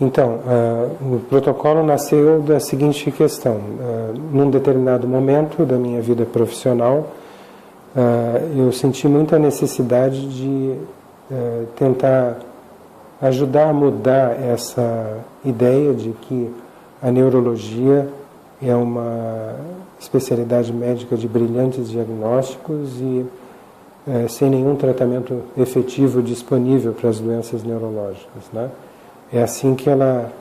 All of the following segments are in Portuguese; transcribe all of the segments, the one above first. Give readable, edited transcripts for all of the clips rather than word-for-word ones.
Então, o protocolo nasceu da seguinte questão. Num determinado momento da minha vida profissional, eu senti muita necessidade de tentar ajudar a mudar essa ideia de que a neurologia é uma especialidade médica de brilhantes diagnósticos e sem nenhum tratamento efetivo disponível para as doenças neurológicas, né? É assim que ela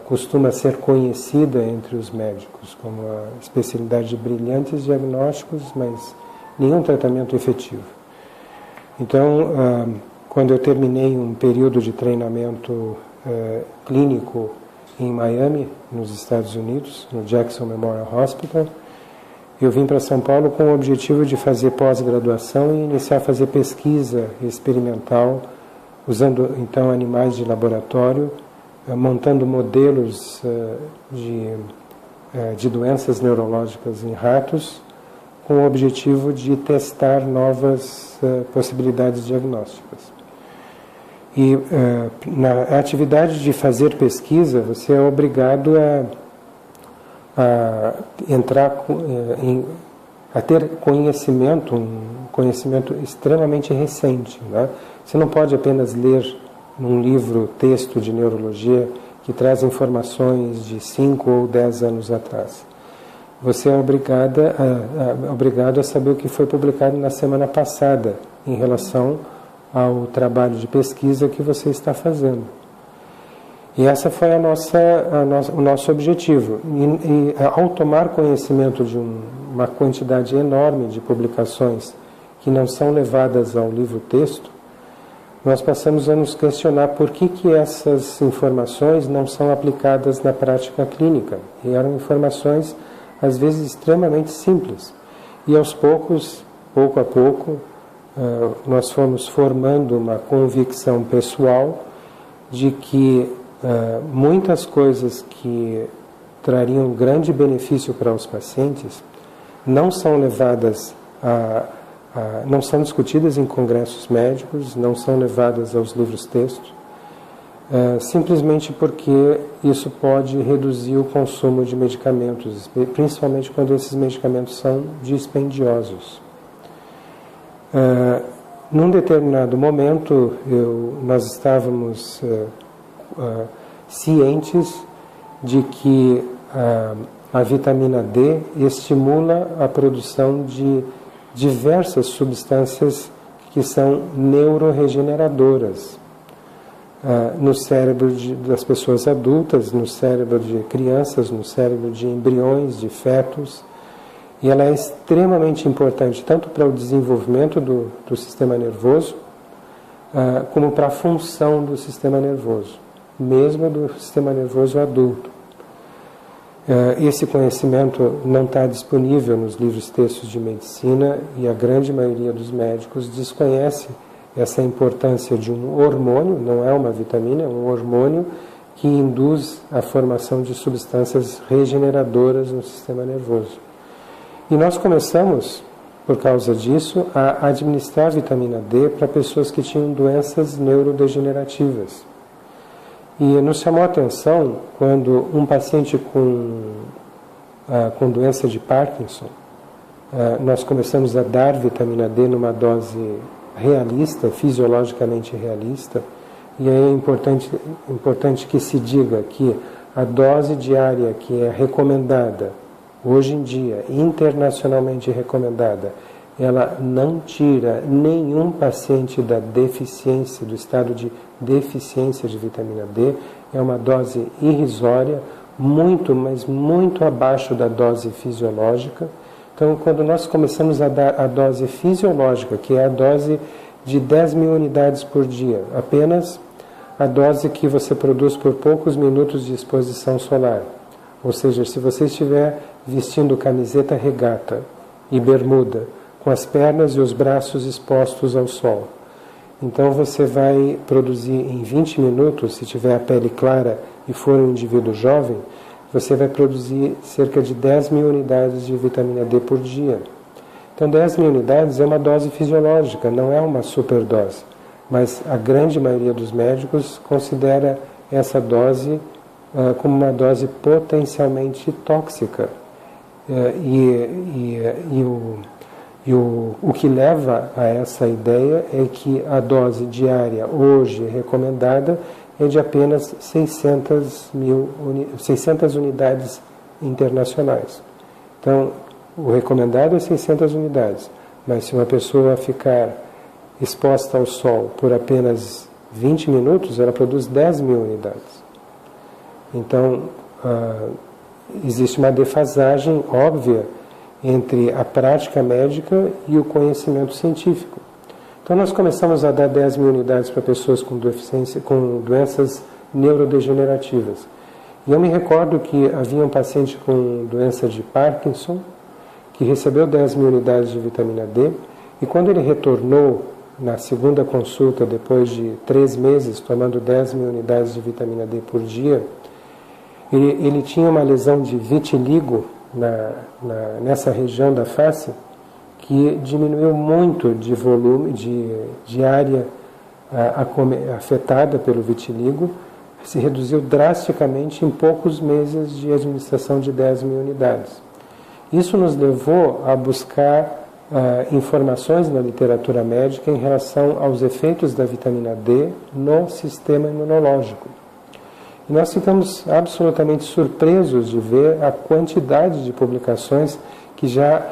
costuma ser conhecida entre os médicos, como a especialidade de brilhantes diagnósticos, mas nenhum tratamento efetivo. Então, quando eu terminei um período de treinamento clínico em Miami, nos Estados Unidos, no Jackson Memorial Hospital, eu vim para São Paulo com o objetivo de fazer pós-graduação e iniciar a fazer pesquisa experimental, usando então animais de laboratório, montando modelos de doenças neurológicas em ratos, com o objetivo de testar novas possibilidades diagnósticas. E na atividade de fazer pesquisa, você é obrigado a entrar a ter conhecimento, um conhecimento extremamente recente, né? Você não pode apenas ler num livro texto de neurologia que traz informações de 5 ou 10 anos atrás. Você é obrigado a saber o que foi publicado na semana passada em relação ao trabalho de pesquisa que você está fazendo. E essa foi o nosso objetivo. E ao tomar conhecimento de uma quantidade enorme de publicações que não são levadas ao livro-texto, nós passamos a nos questionar por que essas informações não são aplicadas na prática clínica. E eram informações, às vezes, extremamente simples. E aos poucos, pouco a pouco, nós fomos formando uma convicção pessoal de que muitas coisas que trariam grande benefício para os pacientes não são levadas não são discutidas em congressos médicos, não são levadas aos livros-textos, simplesmente porque isso pode reduzir o consumo de medicamentos, principalmente quando esses medicamentos são dispendiosos. Num determinado momento, nós estávamos cientes de que a vitamina D estimula a produção de diversas substâncias que são neuroregeneradoras no cérebro das pessoas adultas, no cérebro de crianças, no cérebro de embriões, de fetos. E ela é extremamente importante tanto para o desenvolvimento do sistema nervoso, como para a função do sistema nervoso, mesmo do sistema nervoso adulto. Esse conhecimento não está disponível nos livros textos de medicina e a grande maioria dos médicos desconhece essa importância de um hormônio, não é uma vitamina, é um hormônio que induz a formação de substâncias regeneradoras no sistema nervoso. E nós começamos, por causa disso, a administrar vitamina D para pessoas que tinham doenças neurodegenerativas. E nos chamou a atenção quando um paciente com doença de Parkinson, nós começamos a dar vitamina D numa dose realista, fisiologicamente realista, e é importante que se diga que a dose diária que é recomendada, hoje em dia, internacionalmente recomendada, ela não tira nenhum paciente da deficiência, do estado de deficiência de vitamina D. É uma dose irrisória, muito, mas muito abaixo da dose fisiológica. Então, quando nós começamos a dar a dose fisiológica, que é a dose de 10 mil unidades por dia, apenas a dose que você produz por poucos minutos de exposição solar. Ou seja, se você estiver vestindo camiseta regata e bermuda, com as pernas e os braços expostos ao sol. Então você vai produzir em 20 minutos, se tiver a pele clara e for um indivíduo jovem, você vai produzir cerca de 10 mil unidades de vitamina D por dia. Então 10 mil unidades é uma dose fisiológica, não é uma superdose. Mas a grande maioria dos médicos considera essa dose como uma dose potencialmente tóxica. O que leva a essa ideia é que a dose diária hoje recomendada é de apenas 600 unidades internacionais. Então, o recomendado é 600 unidades, mas se uma pessoa ficar exposta ao sol por apenas 20 minutos, ela produz 10 mil unidades. Então, existe uma defasagem óbvia entre a prática médica e o conhecimento científico. Então, nós começamos a dar 10 mil unidades para pessoas com doenças neurodegenerativas. E eu me recordo que havia um paciente com doença de Parkinson que recebeu 10 mil unidades de vitamina D, e quando ele retornou na segunda consulta, depois de 3 meses, tomando 10 mil unidades de vitamina D por dia, ele tinha uma lesão de vitiligo nessa região da face, que diminuiu muito de volume, de área afetada pelo vitiligo, se reduziu drasticamente em poucos meses de administração de 10 mil unidades. Isso nos levou a buscar informações na literatura médica em relação aos efeitos da vitamina D no sistema imunológico. E nós ficamos absolutamente surpresos de ver a quantidade de publicações que já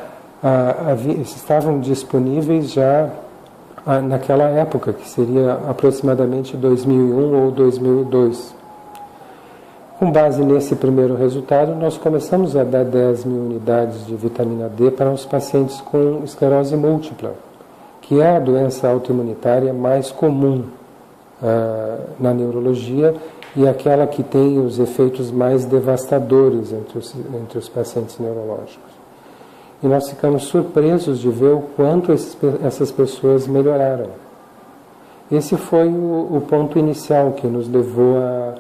estavam disponíveis já naquela época, que seria aproximadamente 2001 ou 2002. Com base nesse primeiro resultado, nós começamos a dar 10 mil unidades de vitamina D para os pacientes com esclerose múltipla, que é a doença autoimunitária mais comum na neurologia e aquela que tem os efeitos mais devastadores entre os pacientes neurológicos. E nós ficamos surpresos de ver o quanto essas pessoas melhoraram. Esse foi o ponto inicial que nos levou a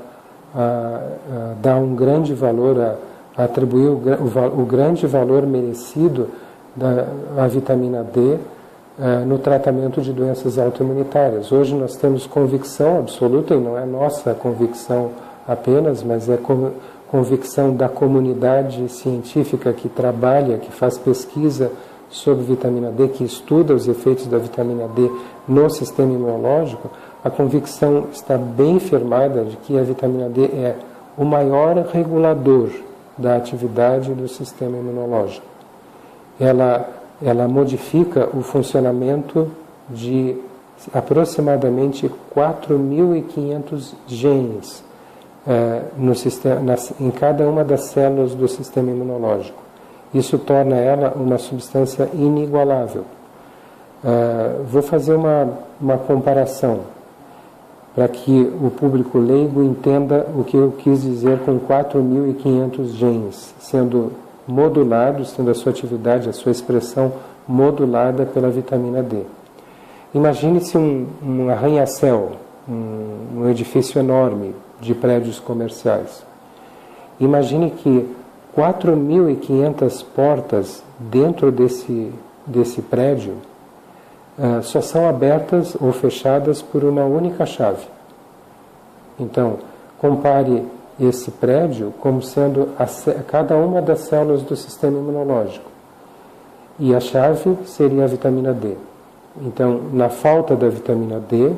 dar um grande valor, a atribuir o grande valor merecido à vitamina D no tratamento de doenças autoimunitárias. Hoje nós temos convicção absoluta, e não é nossa convicção apenas, mas é convicção da comunidade científica que trabalha, que faz pesquisa sobre vitamina D, que estuda os efeitos da vitamina D no sistema imunológico. A convicção está bem firmada de que a vitamina D é o maior regulador da atividade do sistema imunológico. Ela modifica o funcionamento de aproximadamente 4.500 genes em cada uma das células do sistema imunológico. Isso torna ela uma substância inigualável. Vou fazer uma comparação para que o público leigo entenda o que eu quis dizer com 4.500 genes, sendo modulados, tendo a sua atividade, a sua expressão modulada pela vitamina D. Imagine-se um arranha-céu, um edifício enorme de prédios comerciais. Imagine que 4.500 portas dentro desse prédio só são abertas ou fechadas por uma única chave. Então, compare esse prédio como sendo cada uma das células do sistema imunológico. E a chave seria a vitamina D. Então, na falta da vitamina D,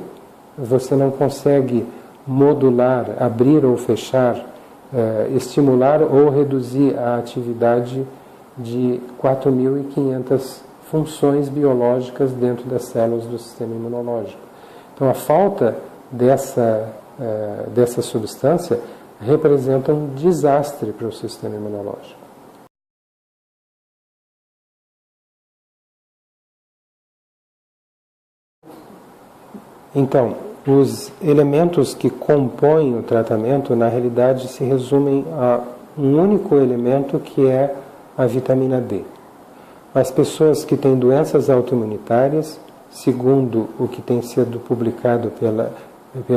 você não consegue modular, abrir ou fechar, estimular ou reduzir a atividade de 4.500 funções biológicas dentro das células do sistema imunológico. Então, a falta dessa substância representa um desastre para o sistema imunológico. Então, os elementos que compõem o tratamento, na realidade, se resumem a um único elemento, que é a vitamina D. As pessoas que têm doenças autoimunitárias, segundo o que tem sido publicado pela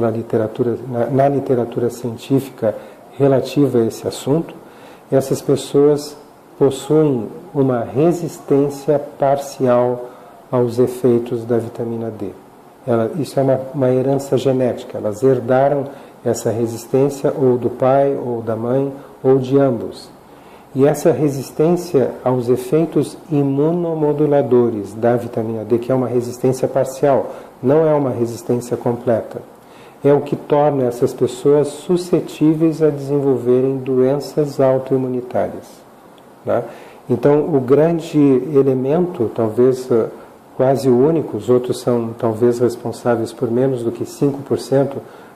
literatura, na literatura científica relativa a esse assunto, essas pessoas possuem uma resistência parcial aos efeitos da vitamina D. Isso é uma herança genética, elas herdaram essa resistência ou do pai, ou da mãe, ou de ambos. E essa resistência aos efeitos imunomoduladores da vitamina D, que é uma resistência parcial, não é uma resistência completa, é o que torna essas pessoas suscetíveis a desenvolverem doenças autoimunitárias. Né? Então, o grande elemento, talvez quase o único, os outros são talvez responsáveis por menos do que 5%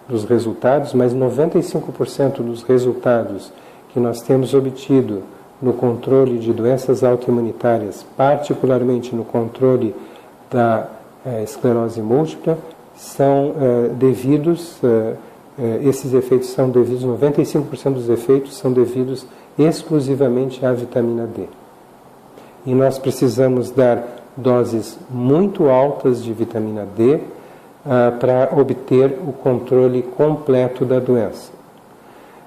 dos resultados, mas 95% dos resultados que nós temos obtido no controle de doenças autoimunitárias, particularmente no controle da esclerose múltipla, são devidos, esses efeitos são devidos, 95% dos efeitos são devidos exclusivamente à vitamina D. E nós precisamos dar doses muito altas de vitamina D para obter o controle completo da doença.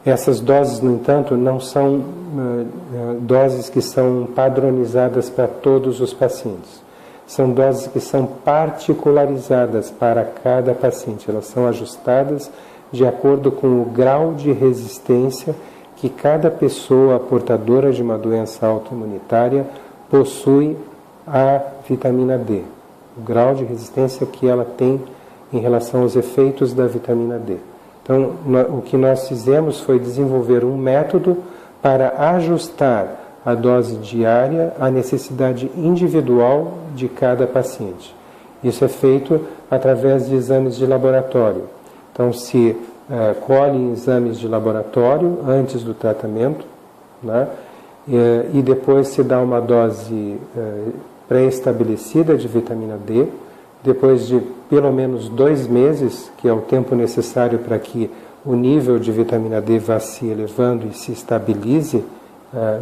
Essas doses, no entanto, não são doses que são padronizadas para todos os pacientes. São doses que são particularizadas para cada paciente. Elas são ajustadas de acordo com o grau de resistência que cada pessoa portadora de uma doença autoimunitária possui à vitamina D. O grau de resistência que ela tem em relação aos efeitos da vitamina D. Então, o que nós fizemos foi desenvolver um método para ajustar a dose diária à necessidade individual de cada paciente. Isso é feito através de exames de laboratório. Então, se colhem exames de laboratório antes do tratamento, né, e depois se dá uma dose pré-estabelecida de vitamina D. Depois de pelo menos 2 meses, que é o tempo necessário para que o nível de vitamina D vá se elevando e se estabilize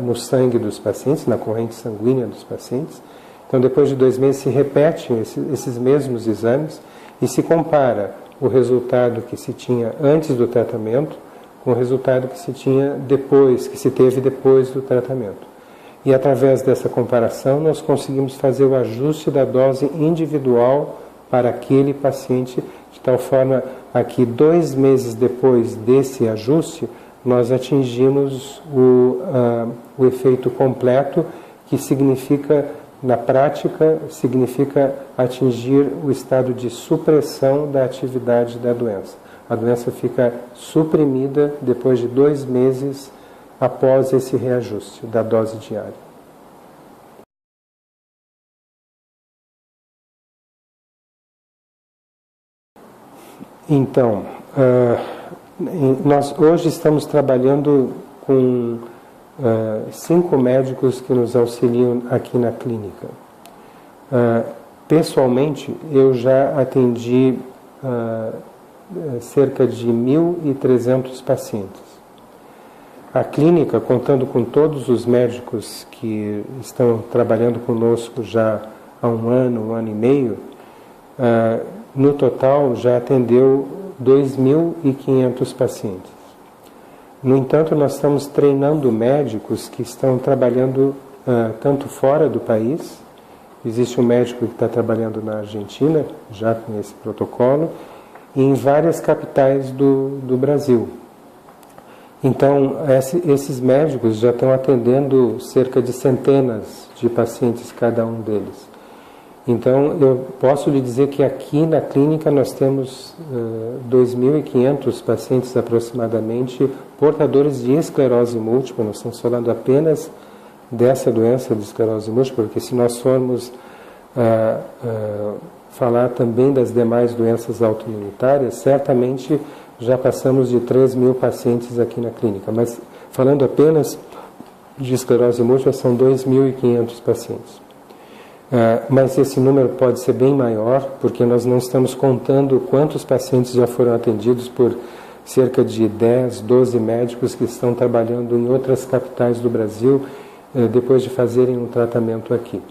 no sangue dos pacientes, na corrente sanguínea dos pacientes. Então, depois de 2 meses, se repetem esses mesmos exames e se compara o resultado que se tinha antes do tratamento com o resultado que se tinha depois, que se teve depois do tratamento. E através dessa comparação nós conseguimos fazer o ajuste da dose individual para aquele paciente, de tal forma a que 2 meses depois desse ajuste nós atingimos o efeito completo, que significa, na prática, significa atingir o estado de supressão da atividade da doença. A doença fica suprimida depois de 2 meses após esse reajuste da dose diária. Então, nós hoje estamos trabalhando com 5 médicos que nos auxiliam aqui na clínica. Pessoalmente, eu já atendi cerca de 1.300 pacientes. A clínica, contando com todos os médicos que estão trabalhando conosco já há 1 ano e meio, no total já atendeu 2.500 pacientes. No entanto, nós estamos treinando médicos que estão trabalhando tanto fora do país. Existe um médico que está trabalhando na Argentina, já com esse protocolo, e em várias capitais do Brasil. Então, esses médicos já estão atendendo cerca de centenas de pacientes, cada um deles. Então, eu posso lhe dizer que aqui na clínica nós temos 2.500 pacientes aproximadamente portadores de esclerose múltipla. Nós estamos falando apenas dessa doença de esclerose múltipla, porque se nós formos falar também das demais doenças autoimunitárias, certamente já passamos de 3.000 pacientes aqui na clínica. Mas falando apenas de esclerose múltipla, são 2.500 pacientes. Mas esse número pode ser bem maior, porque nós não estamos contando quantos pacientes já foram atendidos por cerca de 10, 12 médicos que estão trabalhando em outras capitais do Brasil depois de fazerem um tratamento aqui.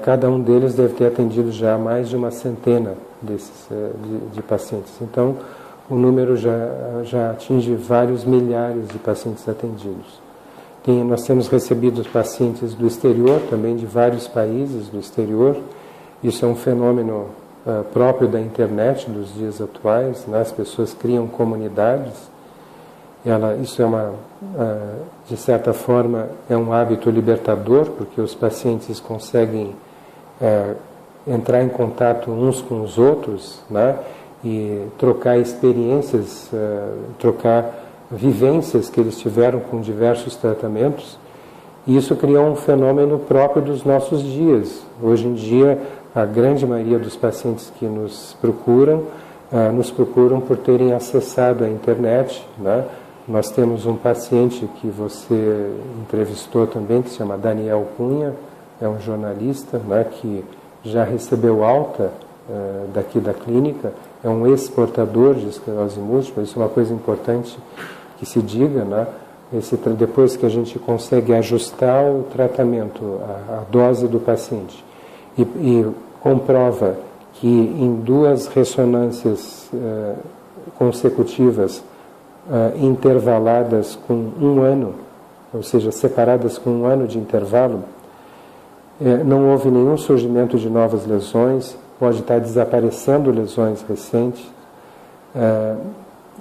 Cada um deles deve ter atendido já mais de uma centena de pacientes. Então, o número já atinge vários milhares de pacientes atendidos. Nós temos recebido pacientes do exterior, também de vários países do exterior. Isso é um fenômeno próprio da internet dos dias atuais, né? As pessoas criam comunidades. Isso de certa forma, é um hábito libertador, porque os pacientes conseguem entrar em contato uns com os outros, né? E trocar experiências, trocar vivências que eles tiveram com diversos tratamentos. E isso criou um fenômeno próprio dos nossos dias. Hoje em dia, a grande maioria dos pacientes que nos procuram por terem acessado a internet, né? Nós temos um paciente que você entrevistou também, que se chama Daniel Cunha, é um jornalista, né, que já recebeu alta daqui da clínica, é um ex-portador de esclerose múltipla. Isso é uma coisa importante que se diga, né? Depois que a gente consegue ajustar o tratamento, a dose do paciente, e comprova que em 2 ressonâncias consecutivas, intervaladas com 1 ano, ou seja, separadas com 1 ano de intervalo, não houve nenhum surgimento de novas lesões, pode estar desaparecendo lesões recentes,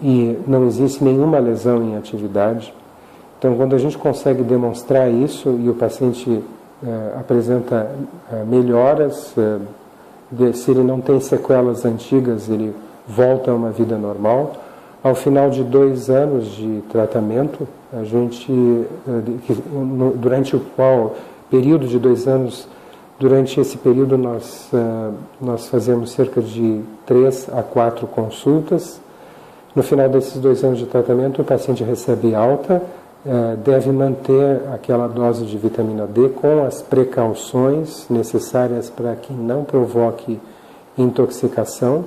e não existe nenhuma lesão em atividade. Então, quando a gente consegue demonstrar isso e o paciente apresenta melhoras, se ele não tem sequelas antigas, ele volta a uma vida normal. Ao final de 2 anos de tratamento, a gente, durante o período de 2 anos, durante esse período nós fazemos cerca de 3 a 4 consultas. No final desses 2 anos de tratamento, o paciente recebe alta, deve manter aquela dose de vitamina D com as precauções necessárias para que não provoque intoxicação,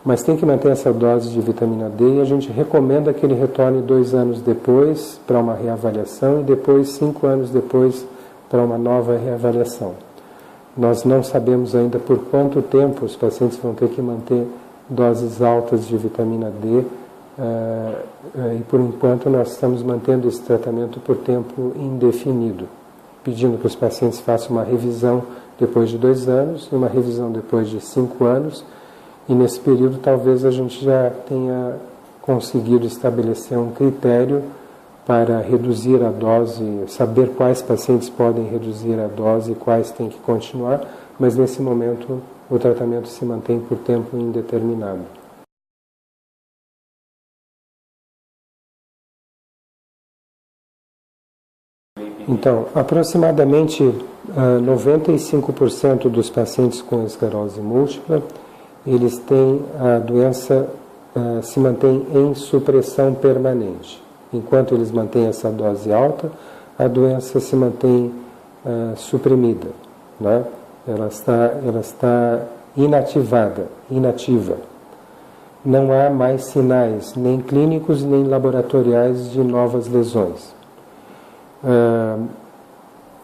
mas tem que manter essa dose de vitamina D, e a gente recomenda que ele retorne 2 anos depois para uma reavaliação e depois 5 anos depois para uma nova reavaliação. Nós não sabemos ainda por quanto tempo os pacientes vão ter que manter doses altas de vitamina D, e por enquanto nós estamos mantendo esse tratamento por tempo indefinido, pedindo que os pacientes façam uma revisão depois de 2 anos e uma revisão depois de 5 anos, e nesse período talvez a gente já tenha conseguido estabelecer um critério para reduzir a dose, saber quais pacientes podem reduzir a dose e quais têm que continuar, mas nesse momento o tratamento se mantém por tempo indeterminado. Então, aproximadamente 95% dos pacientes com esclerose múltipla, eles têm a doença, se mantém em supressão permanente. Enquanto eles mantêm essa dose alta, a doença se mantém suprimida, né? Ela está inativa. Não há mais sinais, nem clínicos, nem laboratoriais, de novas lesões.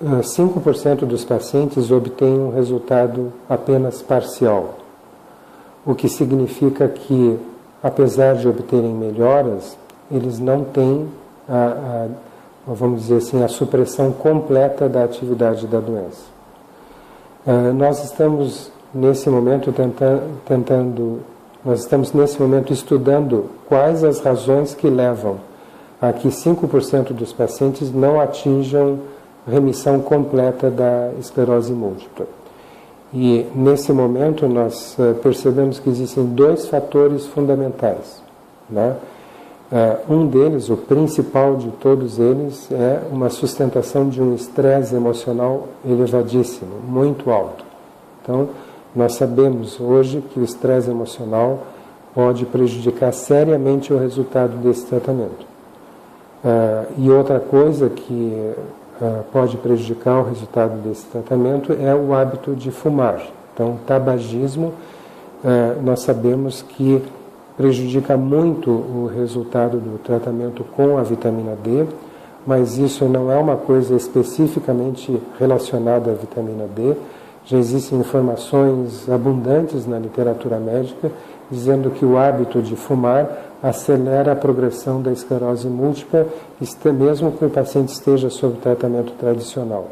5% dos pacientes obtêm um resultado apenas parcial, o que significa que, apesar de obterem melhoras, eles não têm, vamos dizer assim, a supressão completa da atividade da doença. Nós estamos, nesse momento, estudando quais as razões que levam a que 5% dos pacientes não atinjam remissão completa da esclerose múltipla. E, nesse momento, nós percebemos que existem 2 fatores fundamentais, né? Um deles, o principal de todos eles, é uma sustentação de um estresse emocional elevadíssimo, muito alto. Então, nós sabemos hoje que o estresse emocional pode prejudicar seriamente o resultado desse tratamento. E outra coisa que pode prejudicar o resultado desse tratamento é o hábito de fumar. Então, o tabagismo, nós sabemos que prejudica muito o resultado do tratamento com a vitamina D, mas isso não é uma coisa especificamente relacionada à vitamina D. Já existem informações abundantes na literatura médica dizendo que o hábito de fumar acelera a progressão da esclerose múltipla, mesmo que o paciente esteja sob tratamento tradicional.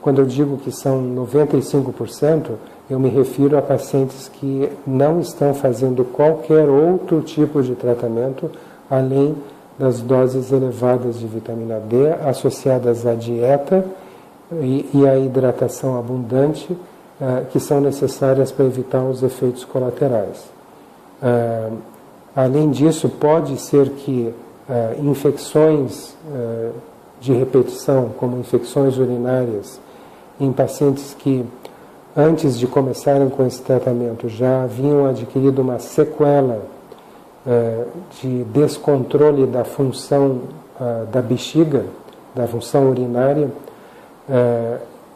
Quando eu digo que são 95%, eu me refiro a pacientes que não estão fazendo qualquer outro tipo de tratamento, além das doses elevadas de vitamina D, associadas à dieta e à hidratação abundante, que são necessárias para evitar os efeitos colaterais. Além disso, pode ser que infecções de repetição, como infecções urinárias, em pacientes que, antes de começarem com esse tratamento, já haviam adquirido uma sequela de descontrole da função da bexiga, da função urinária,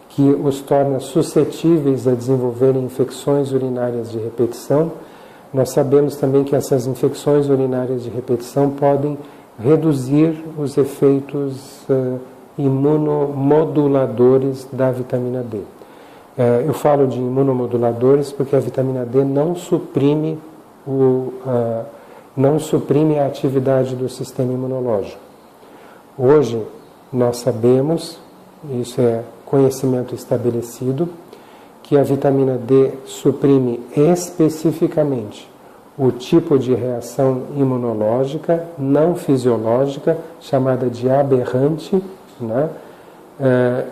que os torna suscetíveis a desenvolverem infecções urinárias de repetição. Nós sabemos também que essas infecções urinárias de repetição podem reduzir os efeitos imunomoduladores da vitamina D. Eu falo de imunomoduladores porque a vitamina D não suprime a atividade do sistema imunológico. Hoje, nós sabemos, isso é conhecimento estabelecido, que a vitamina D suprime especificamente o tipo de reação imunológica não fisiológica, chamada de aberrante, né?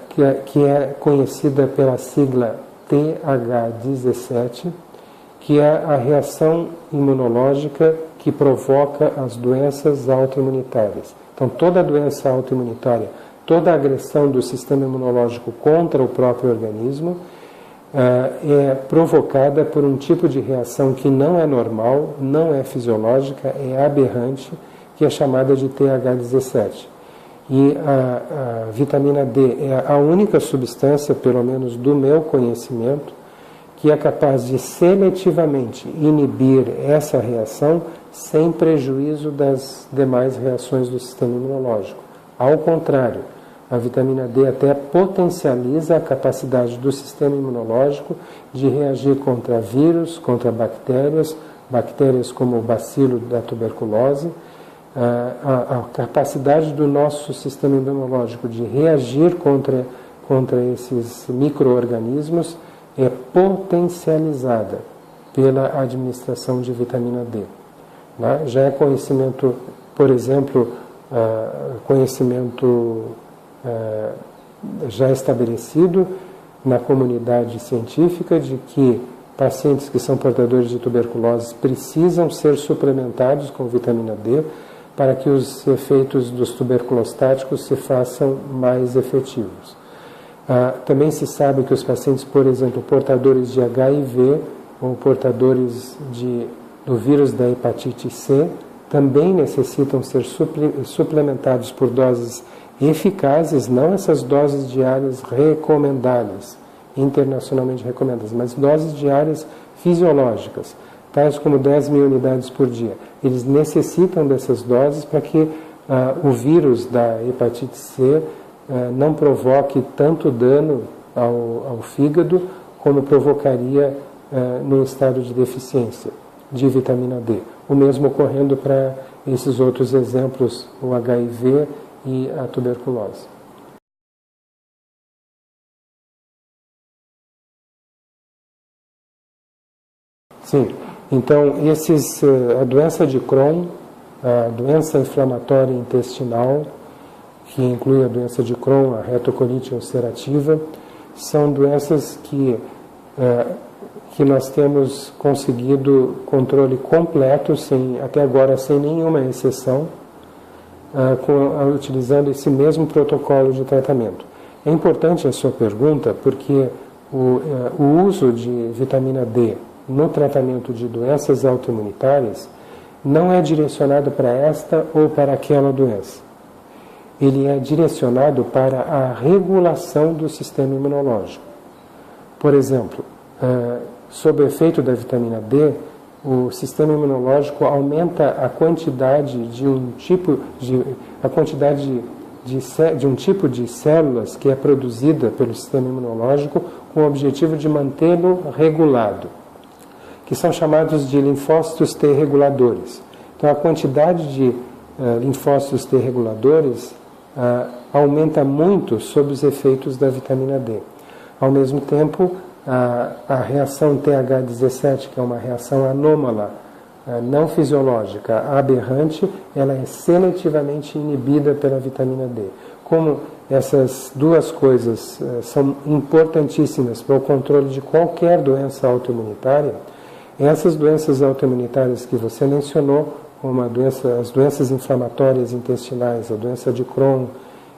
Que é conhecida pela sigla TH17, que é a reação imunológica que provoca as doenças autoimunitárias. Então, toda doença autoimunitária, toda agressão do sistema imunológico contra o próprio organismo é provocada por um tipo de reação que não é normal, não é fisiológica, é aberrante, que é chamada de TH17. E a vitamina D é a única substância, pelo menos do meu conhecimento, que é capaz de seletivamente inibir essa reação sem prejuízo das demais reações do sistema imunológico. Ao contrário, a vitamina D até potencializa a capacidade do sistema imunológico de reagir contra vírus, contra bactérias como o bacilo da tuberculose. A capacidade do nosso sistema imunológico de reagir contra esses micro-organismos é potencializada pela administração de vitamina D. Né? Já é conhecimento, por exemplo, já estabelecido na comunidade científica de que pacientes que são portadores de tuberculose precisam ser suplementados com vitamina D para que os efeitos dos tuberculostáticos se façam mais efetivos. Também se sabe que os pacientes, por exemplo, portadores de HIV ou portadores do vírus da hepatite C também necessitam ser suplementados por doses eficazes, não essas doses diárias recomendadas, internacionalmente recomendadas, mas doses diárias fisiológicas, tais como 10.000 unidades por dia. Eles necessitam dessas doses para que o vírus da hepatite C não provoque tanto dano ao fígado como provocaria no estado de deficiência de vitamina D. O mesmo ocorrendo para esses outros exemplos, o HIV e a tuberculose. Sim, então a doença de Crohn, a doença inflamatória intestinal, que inclui a doença de Crohn, a retocolite ulcerativa, são doenças que nós temos conseguido controle completo, até agora sem nenhuma exceção, utilizando esse mesmo protocolo de tratamento. É importante a sua pergunta porque o uso de vitamina D no tratamento de doenças autoimunitárias não é direcionado para esta ou para aquela doença. Ele é direcionado para a regulação do sistema imunológico. Por exemplo, sob o efeito da vitamina D, o sistema imunológico aumenta a quantidade de um tipo de células que é produzida pelo sistema imunológico com o objetivo de mantê-lo regulado, que são chamados de linfócitos T reguladores. Então, a quantidade de linfócitos T reguladores aumenta muito sob os efeitos da vitamina D. Ao mesmo tempo, a reação TH17, que é uma reação anômala, não fisiológica, aberrante, ela é seletivamente inibida pela vitamina D. Como essas duas coisas são importantíssimas para o controle de qualquer doença autoimunitária, essas doenças autoimunitárias que você mencionou, como as doenças inflamatórias intestinais, a doença de Crohn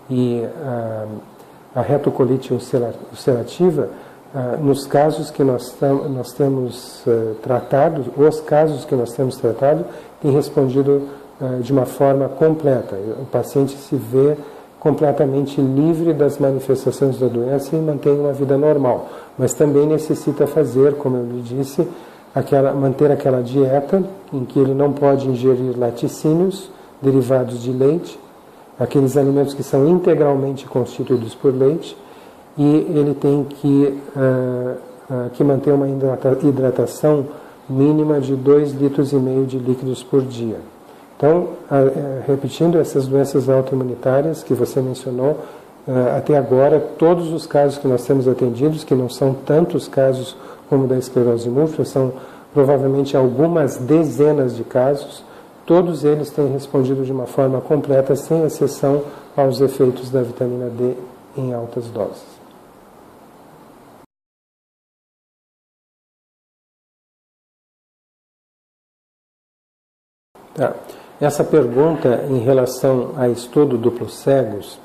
e a retocolite ulcerativa, nos casos que nós temos tratado, os casos que nós temos tratado, têm respondido de uma forma completa. O paciente se vê completamente livre das manifestações da doença e mantém uma vida normal. Mas também necessita fazer, como eu lhe disse, manter aquela dieta em que ele não pode ingerir laticínios derivados de leite, aqueles alimentos que são integralmente constituídos por leite, e ele tem que manter uma hidratação mínima de 2,5 litros de líquidos por dia. Então, repetindo, essas doenças autoimunitárias que você mencionou, até agora, todos os casos que nós temos atendidos, que não são tantos casos como da esclerose múltipla, são provavelmente algumas dezenas de casos, todos eles têm respondido de uma forma completa, sem exceção aos efeitos da vitamina D em altas doses. Tá. Essa pergunta em relação a estudo duplo cegos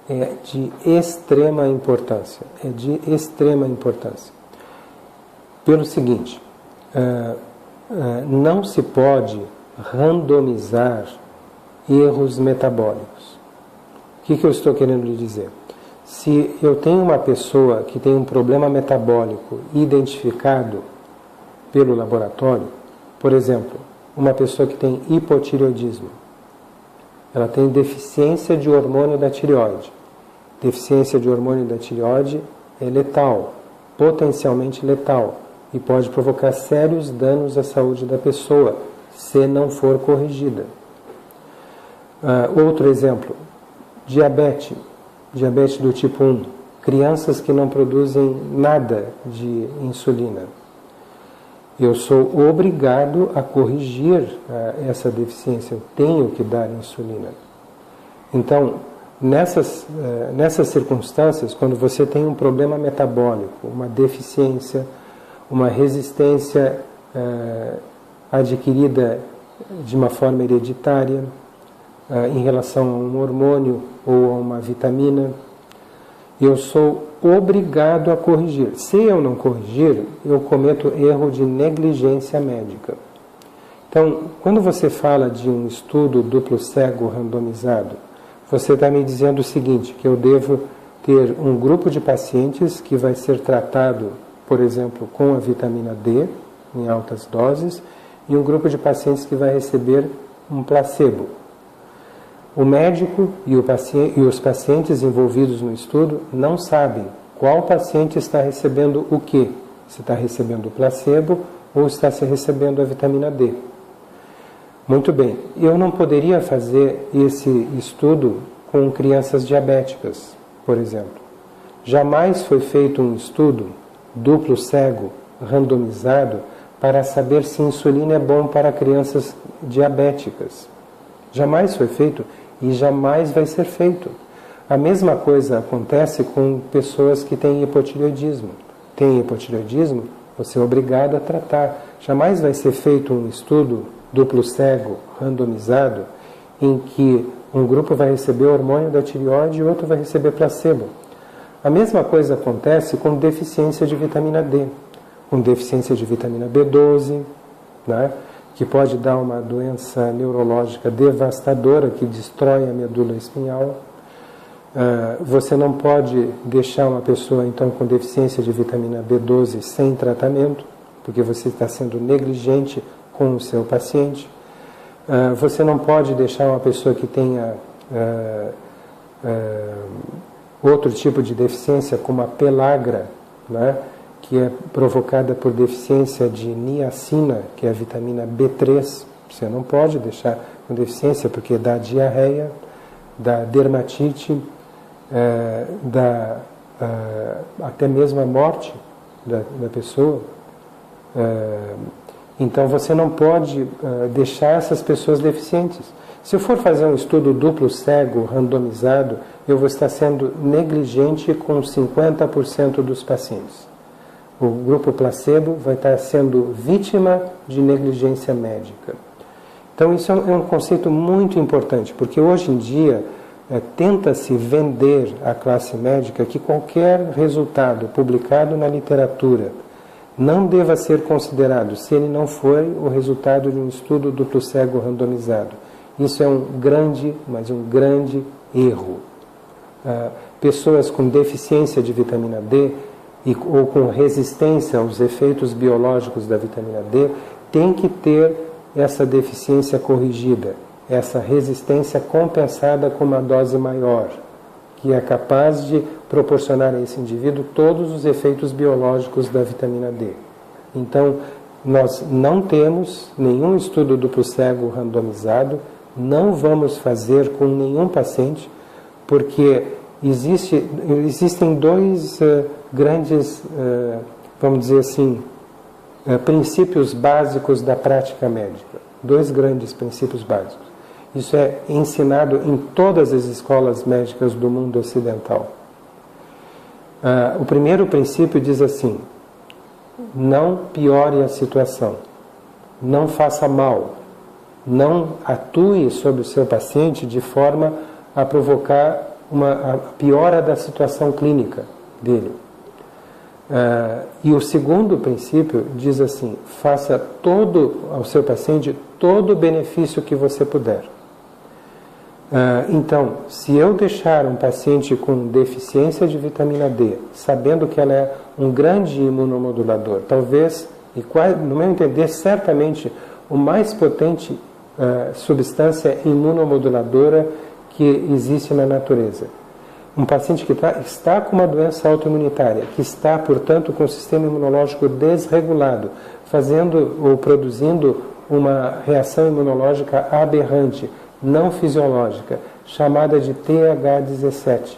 é de extrema importância. Pelo seguinte, não se pode randomizar erros metabólicos. O que eu estou querendo lhe dizer? Se eu tenho uma pessoa que tem um problema metabólico identificado pelo laboratório, por exemplo, uma pessoa que tem hipotireoidismo, ela tem deficiência de hormônio da tireoide. Deficiência de hormônio da tireoide é letal, potencialmente letal, e pode provocar sérios danos à saúde da pessoa, se não for corrigida. Outro exemplo, diabetes do tipo 1, crianças que não produzem nada de insulina. Eu sou obrigado a corrigir essa deficiência, eu tenho que dar insulina. Então, nessas circunstâncias, quando você tem um problema metabólico, uma deficiência, uma resistência adquirida de uma forma hereditária em relação a um hormônio ou a uma vitamina, eu sou obrigado a corrigir. Se eu não corrigir, eu cometo erro de negligência médica. Então, quando você fala de um estudo duplo cego randomizado, você está me dizendo o seguinte, que eu devo ter um grupo de pacientes que vai ser tratado, por exemplo, com a vitamina D, em altas doses, e um grupo de pacientes que vai receber um placebo. O médico e os pacientes envolvidos no estudo não sabem qual paciente está recebendo o quê. Se está recebendo o placebo ou está se recebendo a vitamina D. Muito bem, eu não poderia fazer esse estudo com crianças diabéticas, por exemplo. Jamais foi feito um estudo duplo cego, randomizado, para saber se insulina é bom para crianças diabéticas. Jamais foi feito e jamais vai ser feito. A mesma coisa acontece com pessoas que têm hipotireoidismo. Tem hipotireoidismo, você é obrigado a tratar. Jamais vai ser feito um estudo duplo cego, randomizado, em que um grupo vai receber hormônio da tireoide e outro vai receber placebo. A mesma coisa acontece com deficiência de vitamina D, com deficiência de vitamina B12, né, que pode dar uma doença neurológica devastadora que destrói a medula espinhal. Você não pode deixar uma pessoa, então, com deficiência de vitamina B12 sem tratamento, porque você está sendo negligente com o seu paciente. Você não pode deixar uma pessoa que tenha outro tipo de deficiência, como a pellagra, né, que é provocada por deficiência de niacina, que é a vitamina B3. Você não pode deixar com deficiência, porque dá diarreia, dá dermatite, dá até mesmo a morte da pessoa. Então você não pode deixar essas pessoas deficientes. Se eu for fazer um estudo duplo cego, randomizado, eu vou estar sendo negligente com 50% dos pacientes. O grupo placebo vai estar sendo vítima de negligência médica. Então isso é um conceito muito importante, porque hoje em dia tenta-se vender à classe médica que qualquer resultado publicado na literatura não deva ser considerado se ele não for o resultado de um estudo duplo cego randomizado. Isso é um grande, mas um grande erro. Pessoas com deficiência de vitamina D ou com resistência aos efeitos biológicos da vitamina D têm que ter essa deficiência corrigida, essa resistência compensada com uma dose maior, que é capaz de proporcionar a esse indivíduo todos os efeitos biológicos da vitamina D. Então, nós não temos nenhum estudo duplo cego randomizado, não vamos fazer com nenhum paciente, porque existem dois grandes, vamos dizer assim, princípios básicos da prática médica. Dois grandes princípios básicos. Isso é ensinado em todas as escolas médicas do mundo ocidental. O primeiro princípio diz assim: não piore a situação, não faça mal, não atue sobre o seu paciente de forma a provocar a piora da situação clínica dele. E o segundo princípio diz assim: faça ao seu paciente todo o benefício que você puder. Então, se eu deixar um paciente com deficiência de vitamina D, sabendo que ela é um grande imunomodulador, talvez, e no meu entender, certamente o mais potente substância imunomoduladora que existe na natureza. Um paciente que está com uma doença autoimunitária, que está, portanto, com o sistema imunológico desregulado, fazendo ou produzindo uma reação imunológica aberrante, não fisiológica, chamada de TH17.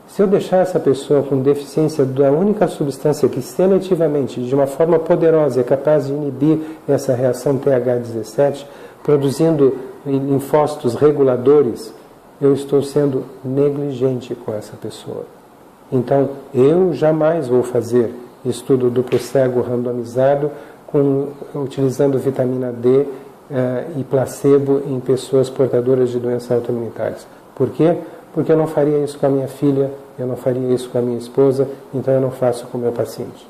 Se eu deixar essa pessoa com deficiência da única substância que seletivamente, de uma forma poderosa, é capaz de inibir essa reação TH17, produzindo linfócitos reguladores, eu estou sendo negligente com essa pessoa. Então, eu jamais vou fazer estudo duplo cego randomizado utilizando vitamina D e placebo em pessoas portadoras de doenças autoimunitárias. Por quê? Porque eu não faria isso com a minha filha, eu não faria isso com a minha esposa, então eu não faço com o meu paciente.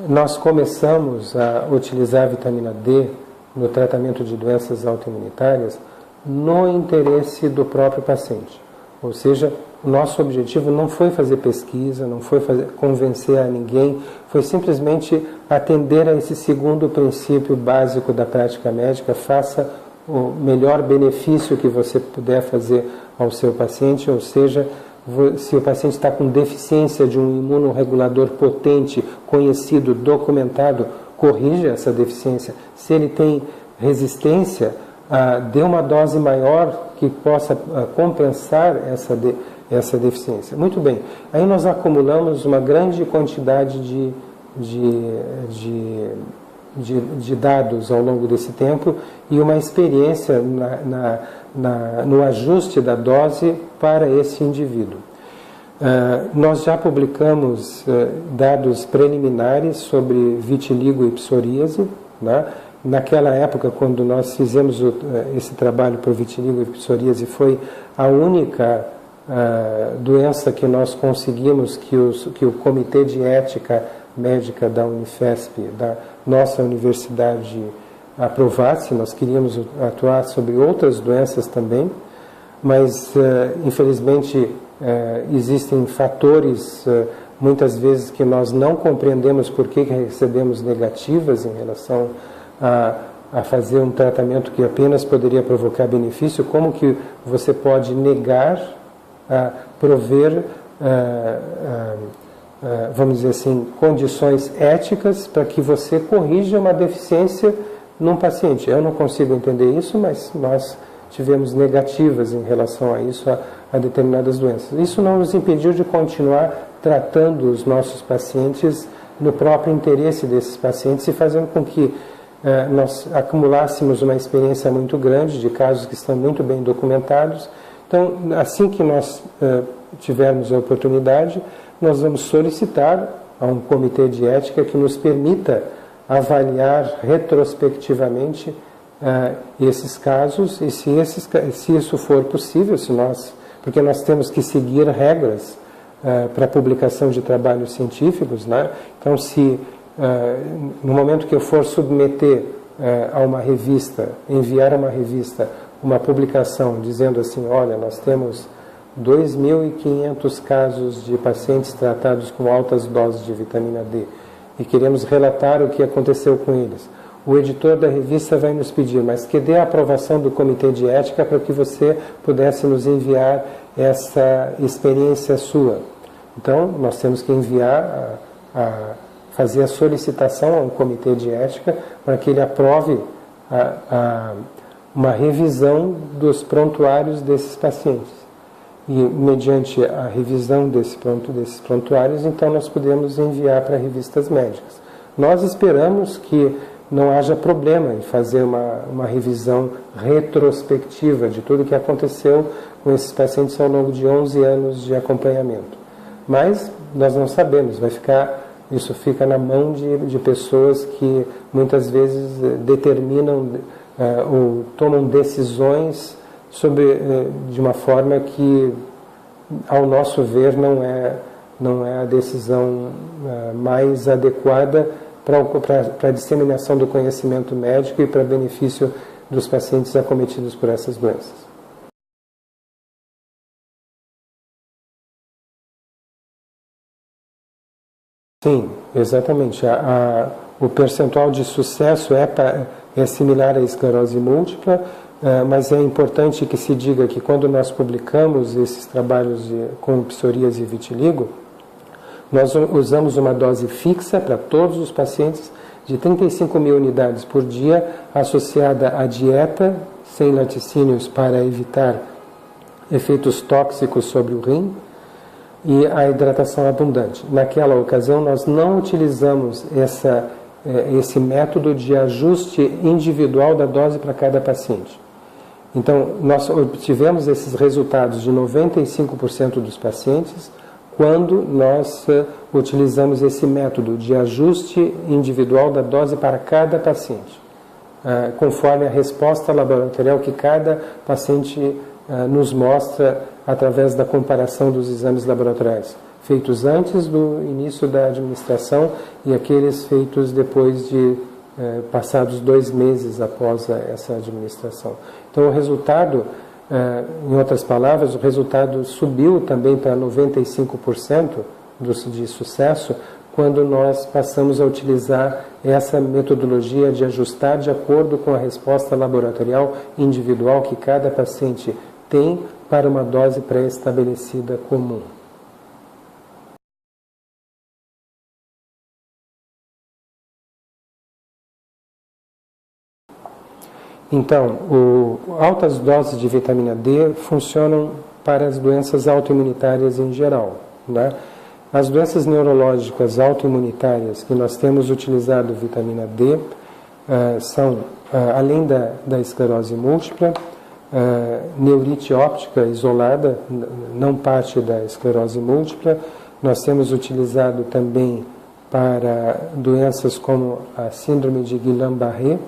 Nós começamos a utilizar a vitamina D no tratamento de doenças autoimunitárias no interesse do próprio paciente. Ou seja, o nosso objetivo não foi fazer pesquisa, não foi convencer a ninguém, foi simplesmente atender a esse segundo princípio básico da prática médica: faça o melhor benefício que você puder fazer ao seu paciente, ou seja, se o paciente está com deficiência de um imunorregulador potente, conhecido, documentado, corrija essa deficiência. Se ele tem resistência, dê uma dose maior que possa compensar essa deficiência. Muito bem. Aí nós acumulamos uma grande quantidade de dados ao longo desse tempo e uma experiência no ajuste da dose para esse indivíduo. Nós já publicamos dados preliminares sobre vitiligo e psoríase, né? Naquela época, quando nós fizemos esse trabalho para o vitiligo e psoríase, foi a única doença que nós conseguimos que o Comitê de Ética Médica da Unifesp, da nossa universidade, aprovasse. Nós queríamos atuar sobre outras doenças também, mas infelizmente existem fatores muitas vezes que nós não compreendemos por que recebemos negativas em relação a fazer um tratamento que apenas poderia provocar benefício, como que você pode negar a prover, vamos dizer assim, condições éticas para que você corrija uma deficiência num paciente? Eu não consigo entender isso, mas nós tivemos negativas em relação a isso, a determinadas doenças. Isso não nos impediu de continuar tratando os nossos pacientes no próprio interesse desses pacientes e fazendo com que nós acumulássemos uma experiência muito grande de casos que estão muito bem documentados. Então, assim que nós tivermos a oportunidade, nós vamos solicitar a um comitê de ética que nos permita avaliar retrospectivamente esses casos e se isso for possível, porque nós temos que seguir regras para a publicação de trabalhos científicos, né? Então, se no momento que eu for submeter a uma revista, enviar a uma revista uma publicação dizendo assim, olha, nós temos 2.500 casos de pacientes tratados com altas doses de vitamina D e queremos relatar o que aconteceu com eles. O editor da revista vai nos pedir, mas que dê a aprovação do comitê de ética para que você pudesse nos enviar essa experiência sua. Então, nós temos que enviar, fazer a solicitação a um comitê de ética para que ele aprove uma revisão dos prontuários desses pacientes. E, mediante a revisão desses prontuários, então nós podemos enviar para revistas médicas. Nós esperamos que não haja problema em fazer uma revisão retrospectiva de tudo o que aconteceu com esses pacientes ao longo de 11 anos de acompanhamento. Mas nós não sabemos, isso fica na mão de pessoas que muitas vezes determinam ou tomam decisões de uma forma que, ao nosso ver, não é a decisão mais adequada para a disseminação do conhecimento médico e para benefício dos pacientes acometidos por essas doenças. Sim, exatamente. O percentual de sucesso é similar à esclerose múltipla, mas é importante que se diga que quando nós publicamos esses trabalhos com psoríase e vitiligo, nós usamos uma dose fixa para todos os pacientes de 35.000 unidades por dia, associada à dieta sem laticínios para evitar efeitos tóxicos sobre o rim e a hidratação abundante. Naquela ocasião, nós não utilizamos esse método de ajuste individual da dose para cada paciente. Então, nós obtivemos esses resultados de 95% dos pacientes quando nós utilizamos esse método de ajuste individual da dose para cada paciente, conforme a resposta laboratorial que cada paciente nos mostra através da comparação dos exames laboratoriais, feitos antes do início da administração e aqueles feitos depois de passados 2 meses após essa administração. Então, o resultado, em outras palavras, o resultado subiu também para 95% de sucesso quando nós passamos a utilizar essa metodologia de ajustar de acordo com a resposta laboratorial individual que cada paciente tem para uma dose pré-estabelecida comum. Então, altas doses de vitamina D funcionam para as doenças autoimunitárias em geral, né? As doenças neurológicas autoimunitárias que nós temos utilizado vitamina D são, além da esclerose múltipla, neurite óptica isolada, não parte da esclerose múltipla. Nós temos utilizado também para doenças como a síndrome de Guillain-Barré.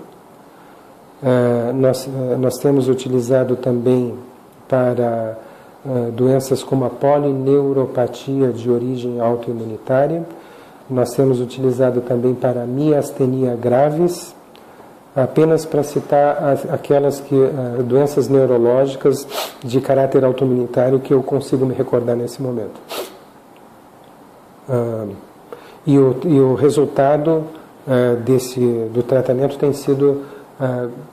Nós temos utilizado também para doenças como a polineuropatia de origem autoimunitária. Nós temos utilizado também para miastenia graves, apenas para citar aquelas doenças neurológicas de caráter autoimunitário que eu consigo me recordar nesse momento. E o resultado do tratamento tem sido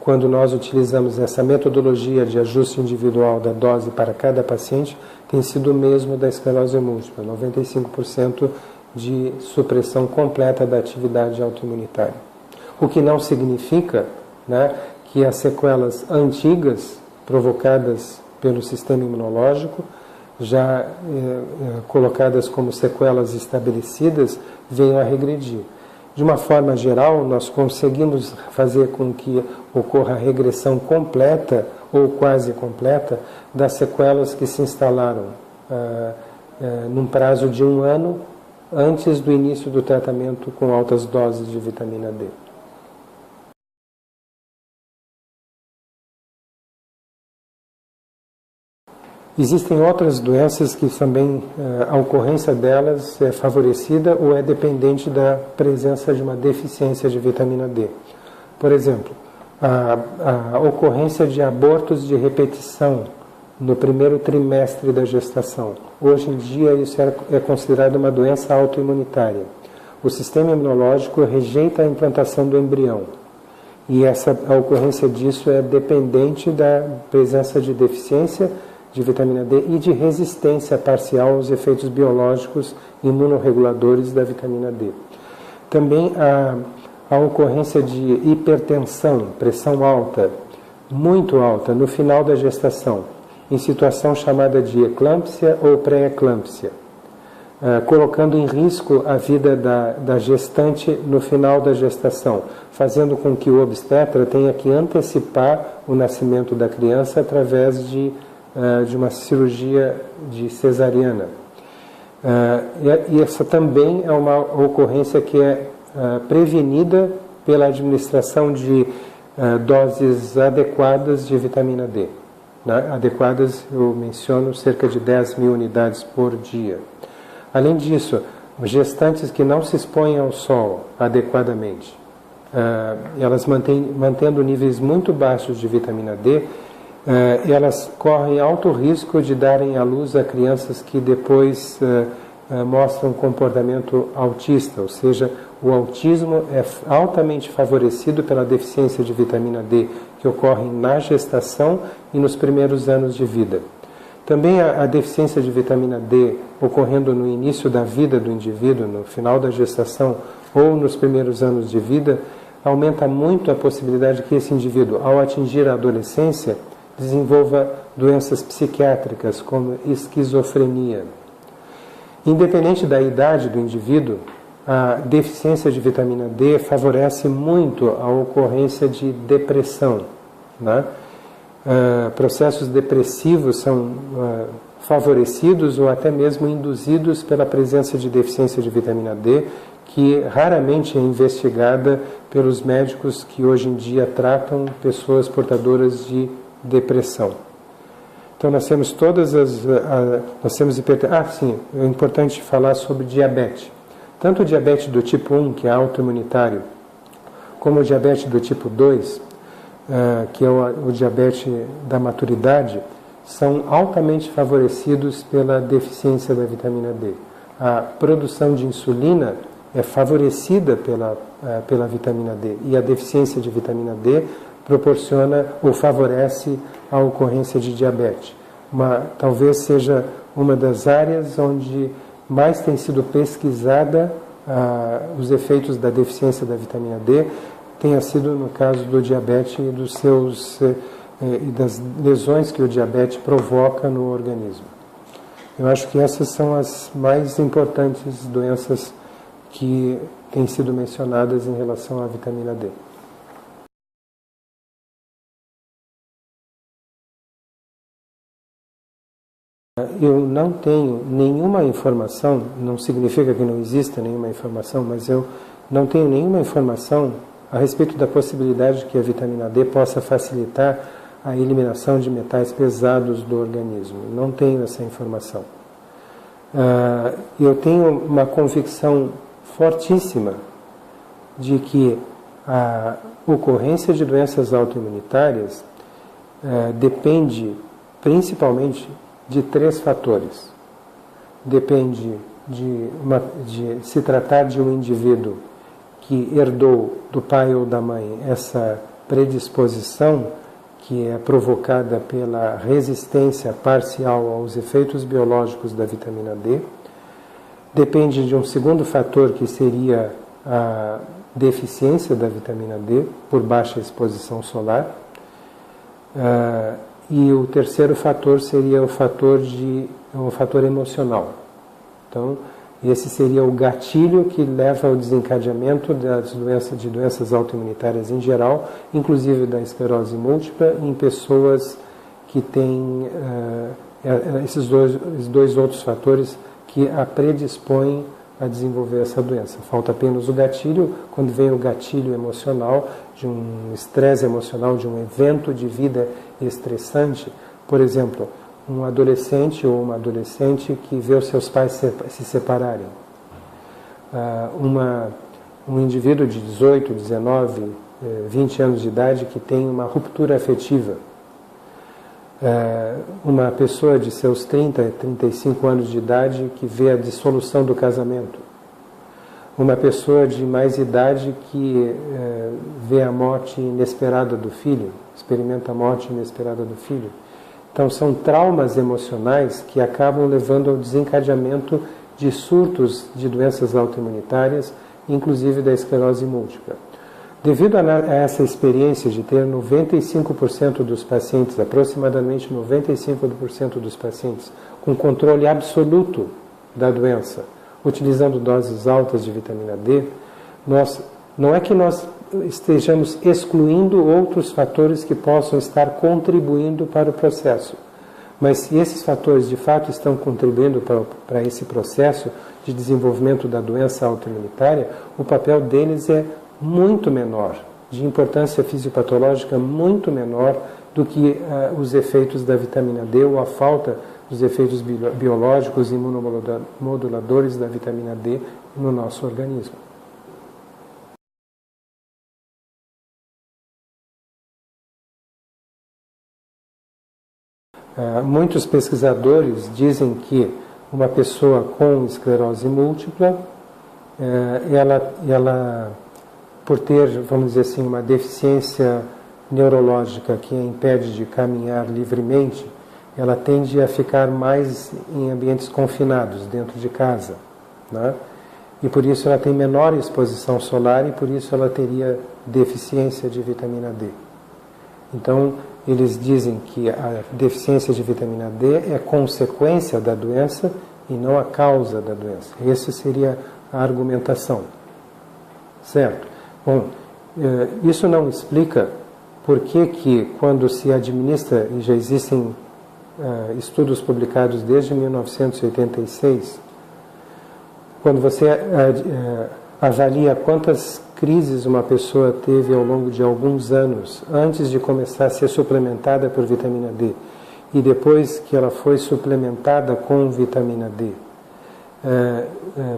quando nós utilizamos essa metodologia de ajuste individual da dose para cada paciente, tem sido o mesmo da esclerose múltipla, 95% de supressão completa da atividade autoimunitária. O que não significa, né, que as sequelas antigas provocadas pelo sistema imunológico, já colocadas como sequelas estabelecidas, venham a regredir. De uma forma geral, nós conseguimos fazer com que ocorra a regressão completa ou quase completa das sequelas que se instalaram num prazo de 1 ano antes do início do tratamento com altas doses de vitamina D. Existem outras doenças que também a ocorrência delas é favorecida ou é dependente da presença de uma deficiência de vitamina D. Por exemplo, a ocorrência de abortos de repetição no primeiro trimestre da gestação. Hoje em dia isso é considerado uma doença autoimunitária. O sistema imunológico rejeita a implantação do embrião. E a ocorrência disso é dependente da presença de deficiência de vitamina D e de resistência parcial aos efeitos biológicos imunorreguladores da vitamina D. Também a ocorrência de hipertensão, pressão alta, muito alta, no final da gestação, em situação chamada de eclâmpsia ou pré-eclâmpsia, colocando em risco a vida da gestante no final da gestação, fazendo com que o obstetra tenha que antecipar o nascimento da criança através de uma cirurgia de cesariana. E essa também é uma ocorrência que é prevenida pela administração de doses adequadas de vitamina D. Né? Adequadas, eu menciono, cerca de 10.000 unidades por dia. Além disso, gestantes que não se expõem ao sol adequadamente, elas mantendo níveis muito baixos de vitamina D, elas correm alto risco de darem à luz a crianças que depois mostram comportamento autista, ou seja, o autismo é altamente favorecido pela deficiência de vitamina D, que ocorre na gestação e nos primeiros anos de vida. Também a deficiência de vitamina D ocorrendo no início da vida do indivíduo, no final da gestação ou nos primeiros anos de vida, aumenta muito a possibilidade que esse indivíduo, ao atingir a adolescência, desenvolva doenças psiquiátricas como esquizofrenia. Independente da idade do indivíduo, a deficiência de vitamina D favorece muito a ocorrência de depressão. Né? Processos depressivos são favorecidos ou até mesmo induzidos pela presença de deficiência de vitamina D, que raramente é investigada pelos médicos que hoje em dia tratam pessoas portadoras de depressão. Então nós temos sim, é importante falar sobre diabetes. Tanto o diabetes do tipo 1, que é autoimunitário, como o diabetes do tipo 2, que é o diabetes da maturidade, são altamente favorecidos pela deficiência da vitamina D. A produção de insulina é favorecida pela vitamina D, e a deficiência de vitamina D proporciona ou favorece a ocorrência de diabetes. Talvez seja uma das áreas onde mais tem sido pesquisada os efeitos da deficiência da vitamina D, tenha sido no caso do diabetes e das lesões que o diabetes provoca no organismo. Eu acho que essas são as mais importantes doenças que têm sido mencionadas em relação à vitamina D. Eu não tenho nenhuma informação, não significa que não exista nenhuma informação, mas eu não tenho nenhuma informação a respeito da possibilidade de que a vitamina D possa facilitar a eliminação de metais pesados do organismo. Não tenho essa informação. Eu tenho uma convicção fortíssima de que a ocorrência de doenças autoimunitárias depende principalmente de 3 fatores. Depende de se tratar de um indivíduo que herdou do pai ou da mãe essa predisposição que é provocada pela resistência parcial aos efeitos biológicos da vitamina D. Depende de um segundo fator, que seria a deficiência da vitamina D por baixa exposição solar. E o terceiro fator seria o fator emocional. Então, esse seria o gatilho que leva ao desencadeamento de doenças autoimunitárias em geral, inclusive da esclerose múltipla, em pessoas que têm esses dois outros fatores que a predispõem a desenvolver essa doença. Falta apenas o gatilho. Quando vem o gatilho emocional, de um estresse emocional, de um evento de vida estressante, por exemplo, um adolescente ou uma adolescente que vê os seus pais se separarem. Um indivíduo de 18, 19, 20 anos de idade que tem uma ruptura afetiva. Uma pessoa de seus 30, 35 anos de idade que vê a dissolução do casamento. Uma pessoa de mais idade que vê a morte inesperada do filho, experimenta a morte inesperada do filho. Então, são traumas emocionais que acabam levando ao desencadeamento de surtos de doenças autoimunitárias, inclusive da esclerose múltipla. Devido a essa experiência de ter 95% dos pacientes, aproximadamente 95% dos pacientes, com controle absoluto da doença, utilizando doses altas de vitamina D, não é que nós estejamos excluindo outros fatores que possam estar contribuindo para o processo. Mas se esses fatores de fato estão contribuindo para esse processo de desenvolvimento da doença autoimunitária, o papel deles é muito menor, de importância fisiopatológica muito menor do que os efeitos da vitamina D ou a falta dos efeitos biológicos e imunomoduladores da vitamina D no nosso organismo. Muitos pesquisadores dizem que uma pessoa com esclerose múltipla, ela por ter, vamos dizer assim, uma deficiência neurológica que a impede de caminhar livremente, ela tende a ficar mais em ambientes confinados, dentro de casa, né? E por isso ela tem menor exposição solar e por isso ela teria deficiência de vitamina D. Então, eles dizem que a deficiência de vitamina D é consequência da doença e não a causa da doença. Essa seria a argumentação. Certo? Bom, isso não explica por que quando se administra, e já existem estudos publicados desde 1986, quando você avalia quantas crises uma pessoa teve ao longo de alguns anos antes de começar a ser suplementada por vitamina D e depois que ela foi suplementada com vitamina D,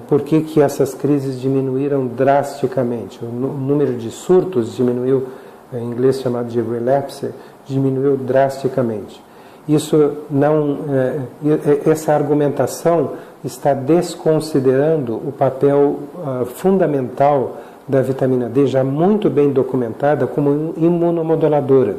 por que essas crises diminuíram drasticamente? O número de surtos diminuiu, em inglês chamado de relapse, diminuiu drasticamente. Essa argumentação está desconsiderando o papel fundamental da vitamina D, já muito bem documentada como imunomoduladora.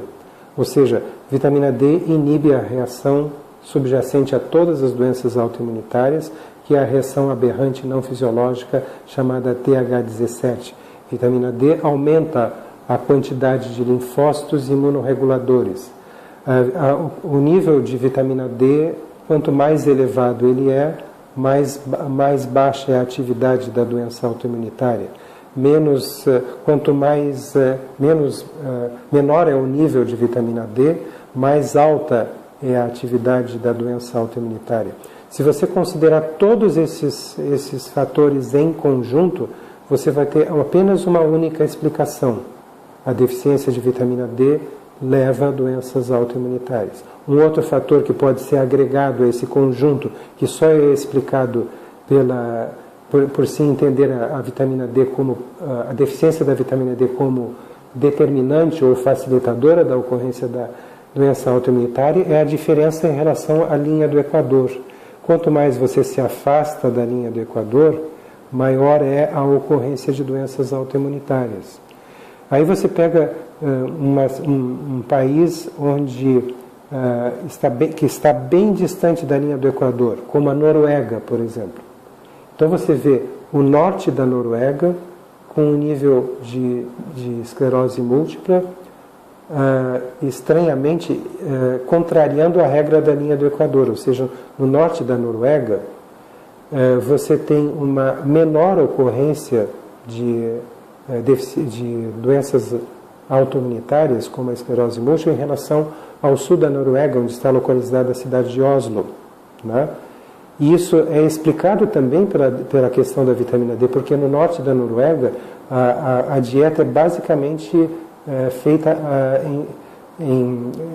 Ou seja, vitamina D inibe a reação subjacente a todas as doenças autoimunitárias, que é a reação aberrante não fisiológica chamada TH17. Vitamina D aumenta a quantidade de linfócitos imunorreguladores. O nível de vitamina D, quanto mais elevado ele é, mais baixa é a atividade da doença autoimunitária. Menor é o nível de vitamina D, mais alta é a atividade da doença autoimunitária. Se você considerar todos esses fatores em conjunto, você vai ter apenas uma única explicação. A deficiência de vitamina D leva a doenças autoimunitárias. Um outro fator que pode ser agregado a esse conjunto, que só é explicado por se entender a vitamina D como a deficiência da vitamina D como determinante ou facilitadora da ocorrência da doença autoimunitária, é a diferença em relação à linha do Equador. Quanto mais você se afasta da linha do Equador, maior é a ocorrência de doenças autoimunitárias. Aí você pega um país onde que está bem distante da linha do Equador, como a Noruega, por exemplo. Então você vê o norte da Noruega com um nível de esclerose múltipla estranhamente contrariando a regra da linha do Equador, ou seja, no norte da Noruega você tem uma menor ocorrência de doenças autoimunitárias, como a esclerose múltipla, em relação ao sul da Noruega, onde está localizada a cidade de Oslo, né? E isso é explicado também pela questão da vitamina D, porque no norte da Noruega a dieta é basicamente feita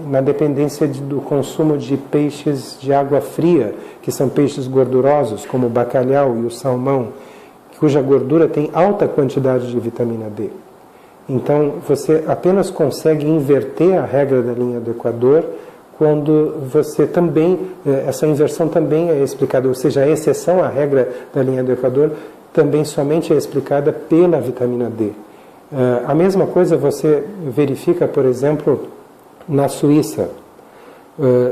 na dependência do consumo de peixes de água fria, que são peixes gordurosos, como o bacalhau e o salmão, cuja gordura tem alta quantidade de vitamina D. Então, você apenas consegue inverter a regra da linha do Equador quando você também, essa inversão também é explicada, ou seja, a exceção à regra da linha do Equador também somente é explicada pela vitamina D. A mesma coisa você verifica, por exemplo, na Suíça.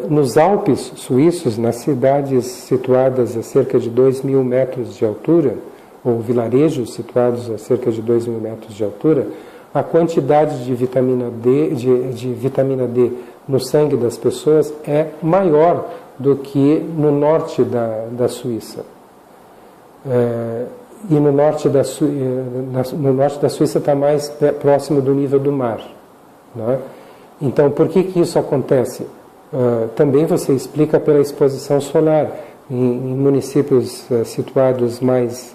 Nos Alpes suíços, nas cidades situadas a cerca de 2.000 metros de altura, ou vilarejos situados a cerca de 2.000 metros de altura, a quantidade de vitamina D no sangue das pessoas é maior do que no norte da Suíça. E no norte da Suíça está mais próximo do nível do mar, né? Então, por que isso acontece? Também você explica pela exposição solar. Em municípios situados mais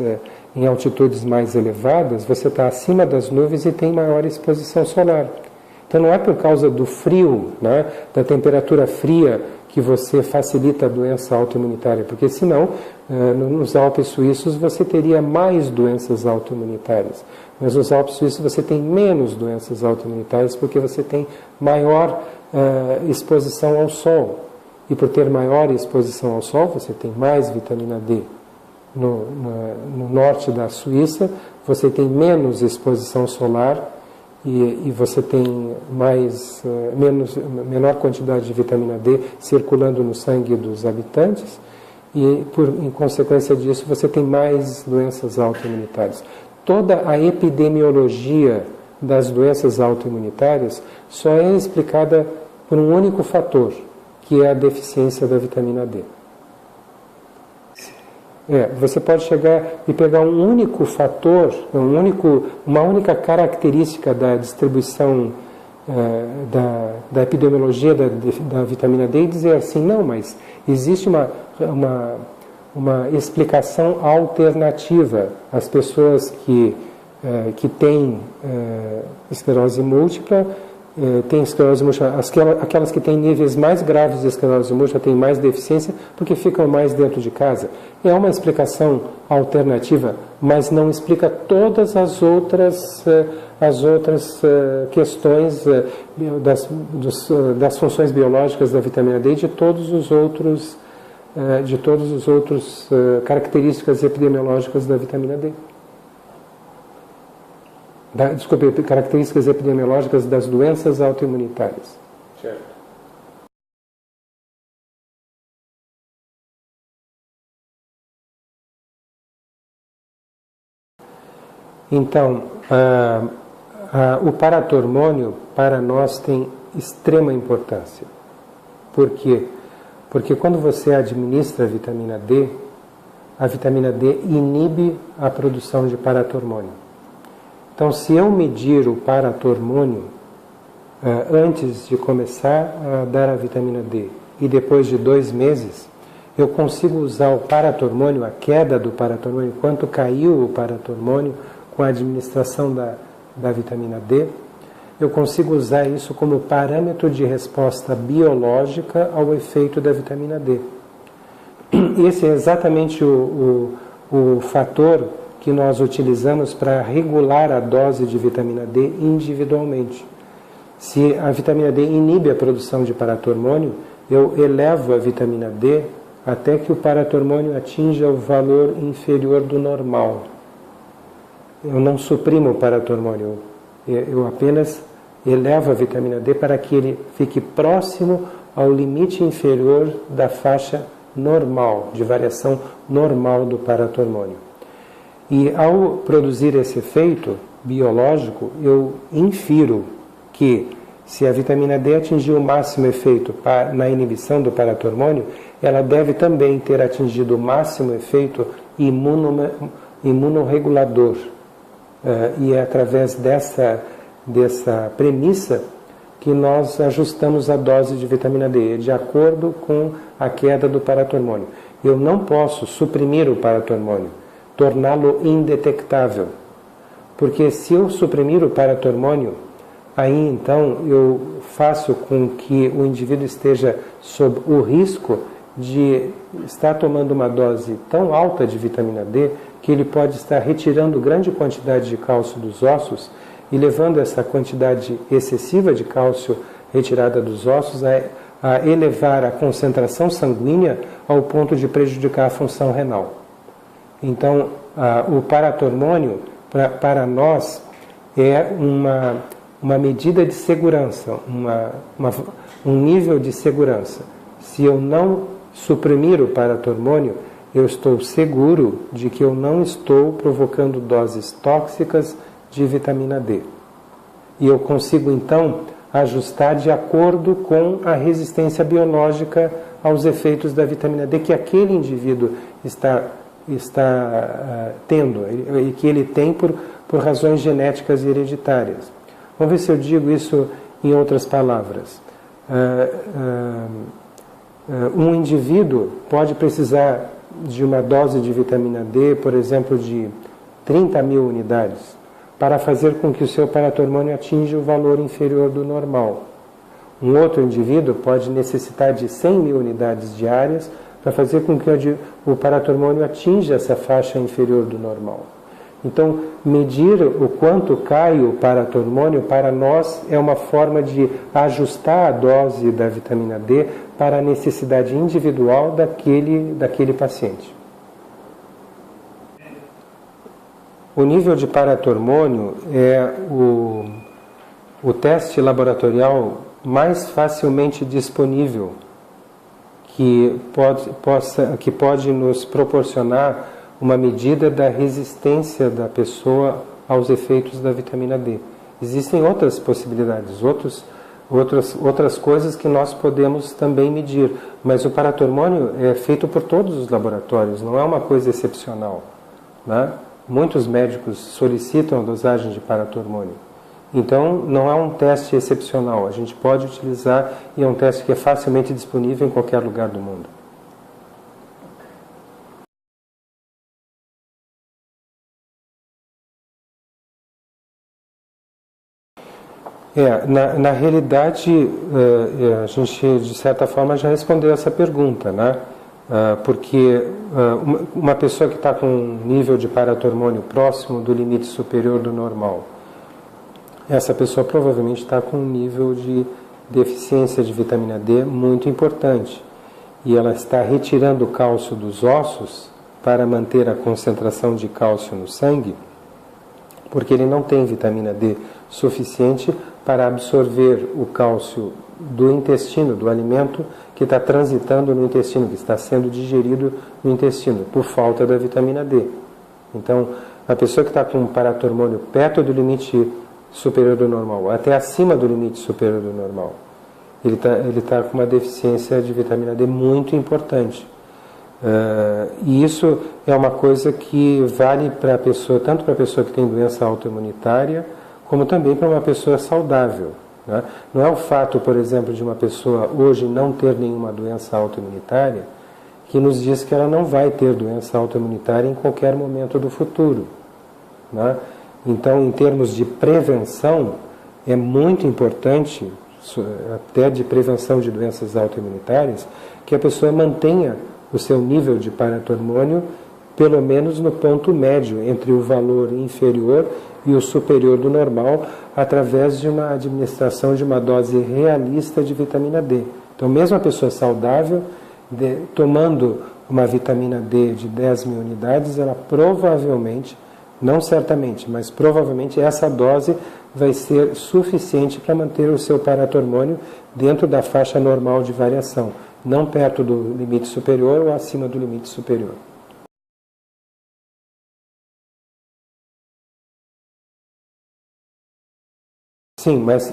em altitudes mais elevadas, você está acima das nuvens e tem maior exposição solar. Então não é por causa do frio, né, da temperatura fria, que você facilita a doença autoimunitária, porque senão nos Alpes suíços você teria mais doenças autoimunitárias. Mas nos Alpes suíços você tem menos doenças autoimunitárias porque você tem maior exposição ao sol. E por ter maior exposição ao sol, você tem mais vitamina D. No norte da Suíça, você tem menos exposição solar e você tem menor quantidade de vitamina D circulando no sangue dos habitantes e, em consequência disso, você tem mais doenças autoimunitárias. Toda a epidemiologia das doenças autoimunitárias só é explicada por um único fator, que é a deficiência da vitamina D. Você pode chegar e pegar um único fator, uma única característica da distribuição da epidemiologia da vitamina D e dizer assim, não, mas existe uma explicação alternativa. As pessoas que têm esclerose múltipla, tem esclerose múltipla, aquelas que têm níveis mais graves de esclerose múltipla têm mais deficiência porque ficam mais dentro de casa. É uma explicação alternativa, mas não explica todas as outras questões das funções biológicas da vitamina D e de todos os outros características epidemiológicas da vitamina D. Características epidemiológicas das doenças autoimunitárias. Certo. Então, o paratormônio para nós tem extrema importância. Por quê? Porque quando você administra a vitamina D inibe a produção de paratormônio. Então, se eu medir o paratormônio antes de começar a dar a vitamina D e depois de 2 meses, eu consigo usar o paratormônio, a queda do paratormônio, quanto caiu o paratormônio com a administração da vitamina D, eu consigo usar isso como parâmetro de resposta biológica ao efeito da vitamina D. Esse é exatamente o fator que nós utilizamos para regular a dose de vitamina D individualmente. Se a vitamina D inibe a produção de paratormônio, eu elevo a vitamina D até que o paratormônio atinja o valor inferior do normal. Eu não suprimo o paratormônio, Eu apenas elevo a vitamina D para que ele fique próximo ao limite inferior da faixa normal, de variação normal do paratormônio. E ao produzir esse efeito biológico, eu infiro que se a vitamina D atingir o máximo efeito na inibição do paratormônio, ela deve também ter atingido o máximo efeito imunorregulador. E é através dessa premissa que nós ajustamos a dose de vitamina D, de acordo com a queda do paratormônio. Eu não posso suprimir o paratormônio, torná-lo indetectável, porque se eu suprimir o paratormônio, aí então eu faço com que o indivíduo esteja sob o risco de estar tomando uma dose tão alta de vitamina D que ele pode estar retirando grande quantidade de cálcio dos ossos e levando essa quantidade excessiva de cálcio retirada dos ossos a elevar a concentração sanguínea ao ponto de prejudicar a função renal. Então, o paratormônio, para nós, é uma medida de segurança, um nível de segurança. Se eu não suprimir o paratormônio, eu estou seguro de que eu não estou provocando doses tóxicas de vitamina D. E eu consigo, então, ajustar de acordo com a resistência biológica aos efeitos da vitamina D que aquele indivíduo está tendo, e que ele tem por razões genéticas e hereditárias. Vamos ver se eu digo isso em outras palavras. Um indivíduo pode precisar de uma dose de vitamina D, por exemplo, de 30.000 unidades, para fazer com que o seu paratormônio atinja o valor inferior do normal. Um outro indivíduo pode necessitar de 100.000 unidades diárias para fazer com que o paratormônio atinja essa faixa inferior do normal. Então, medir o quanto cai o paratormônio, para nós, é uma forma de ajustar a dose da vitamina D para a necessidade individual daquele paciente. O nível de paratormônio é o teste laboratorial mais facilmente disponível que pode nos proporcionar uma medida da resistência da pessoa aos efeitos da vitamina D. Existem outras possibilidades, outras coisas que nós podemos também medir, mas o paratormônio é feito por todos os laboratórios, não é uma coisa excepcional, né? Muitos médicos solicitam a dosagem de paratormônio. Então, não é um teste excepcional, a gente pode utilizar e é um teste que é facilmente disponível em qualquer lugar do mundo. Na realidade, a gente, de certa forma, já respondeu essa pergunta, né? Porque uma pessoa que está com um nível de paratormônio próximo do limite superior do normal, essa pessoa provavelmente está com um nível de deficiência de vitamina D muito importante. E ela está retirando o cálcio dos ossos para manter a concentração de cálcio no sangue, porque ele não tem vitamina D suficiente para absorver o cálcio do intestino, do alimento que está transitando no intestino, que está sendo digerido no intestino, por falta da vitamina D. Então, a pessoa que está com um paratormônio perto do limite superior do normal, até acima do limite superior do normal, ele tá com uma deficiência de vitamina D muito importante. E isso é uma coisa que vale para a pessoa, tanto para a pessoa que tem doença autoimunitária, como também para uma pessoa saudável, né? Não é o fato, por exemplo, de uma pessoa hoje não ter nenhuma doença autoimunitária que nos diz que ela não vai ter doença autoimunitária em qualquer momento do futuro, né? Então, em termos de prevenção, é muito importante, até de prevenção de doenças autoimunitárias, que a pessoa mantenha o seu nível de paratormônio pelo menos no ponto médio entre o valor inferior e o superior do normal, através de uma administração de uma dose realista de vitamina D. Então, mesmo a pessoa saudável, tomando uma vitamina D de 10.000 unidades, ela provavelmente, não certamente, mas provavelmente essa dose vai ser suficiente para manter o seu paratormônio dentro da faixa normal de variação, não perto do limite superior ou acima do limite superior. Sim, mas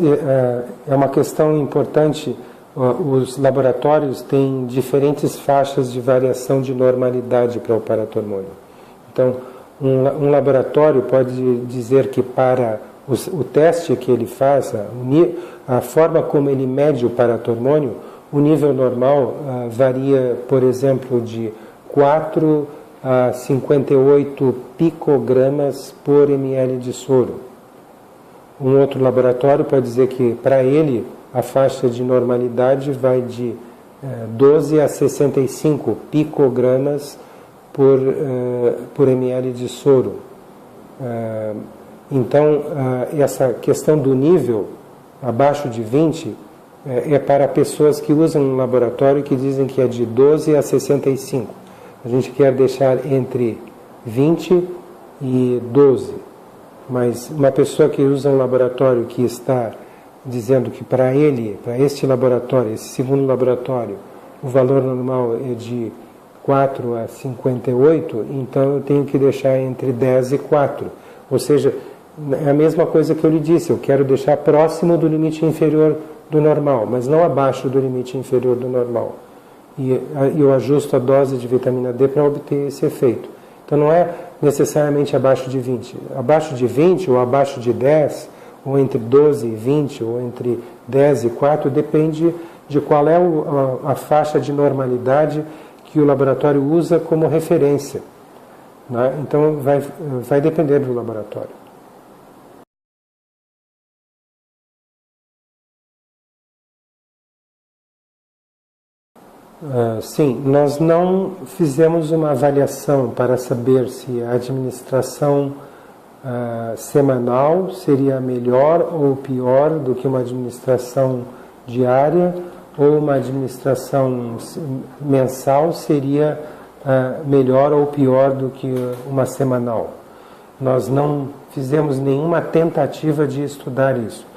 é uma questão importante. Os laboratórios têm diferentes faixas de variação de normalidade para o paratormônio. Então, um laboratório pode dizer que para o teste que ele faz, a forma como ele mede o paratormônio, o nível normal varia, por exemplo, de 4 a 58 picogramas por ml de soro. Um outro laboratório pode dizer que, para ele, a faixa de normalidade vai de 12 a 65 picogramas por ml de soro. Então, essa questão do nível abaixo de 20 é para pessoas que usam um laboratório que dizem que é de 12 a 65. A gente quer deixar entre 20 e 12. Mas uma pessoa que usa um laboratório que está dizendo que para este laboratório, esse segundo laboratório, o valor normal é de 4 a 58, então eu tenho que deixar entre 10 e 4. Ou seja, é a mesma coisa que eu lhe disse, eu quero deixar próximo do limite inferior do normal, mas não abaixo do limite inferior do normal. E eu ajusto a dose de vitamina D para obter esse efeito. Então não é necessariamente abaixo de 20. Abaixo de 20 ou abaixo de 10, ou entre 12 e 20, ou entre 10 e 4, depende de qual é a faixa de normalidade que o laboratório usa como referência. Né? Então vai depender do laboratório. Sim, nós não fizemos uma avaliação para saber se a administração semanal seria melhor ou pior do que uma administração diária, ou uma administração mensal seria melhor ou pior do que uma semanal. Nós não fizemos nenhuma tentativa de estudar isso.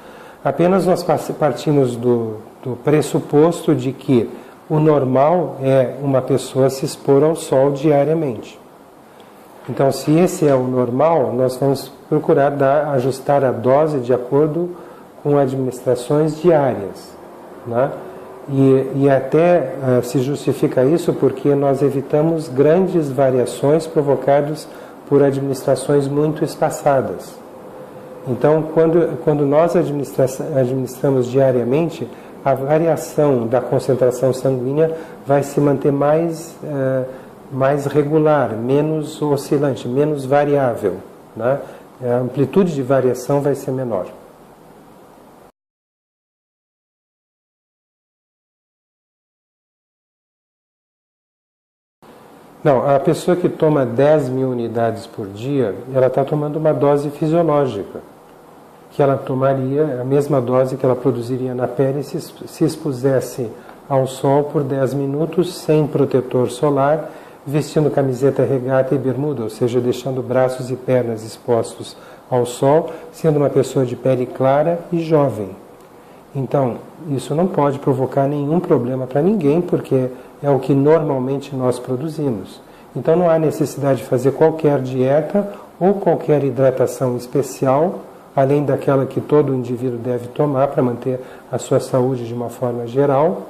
Apenas nós partimos do pressuposto de que o normal é uma pessoa se expor ao sol diariamente. Então, se esse é o normal, nós vamos procurar ajustar a dose de acordo com administrações diárias. Né? E até se justifica isso porque nós evitamos grandes variações provocadas por administrações muito espaçadas. Então, quando nós administramos diariamente, a variação da concentração sanguínea vai se manter mais regular, menos oscilante, menos variável. Né? A amplitude de variação vai ser menor. Não, a pessoa que toma 10 mil unidades por dia, ela está tomando uma dose fisiológica, que ela tomaria a mesma dose que ela produziria na pele se expusesse ao sol por 10 minutos sem protetor solar, vestindo camiseta regata e bermuda, ou seja, deixando braços e pernas expostos ao sol, sendo uma pessoa de pele clara e jovem. Então, isso não pode provocar nenhum problema para ninguém, porque é o que normalmente nós produzimos. Então não há necessidade de fazer qualquer dieta ou qualquer hidratação especial, além daquela que todo indivíduo deve tomar para manter a sua saúde de uma forma geral,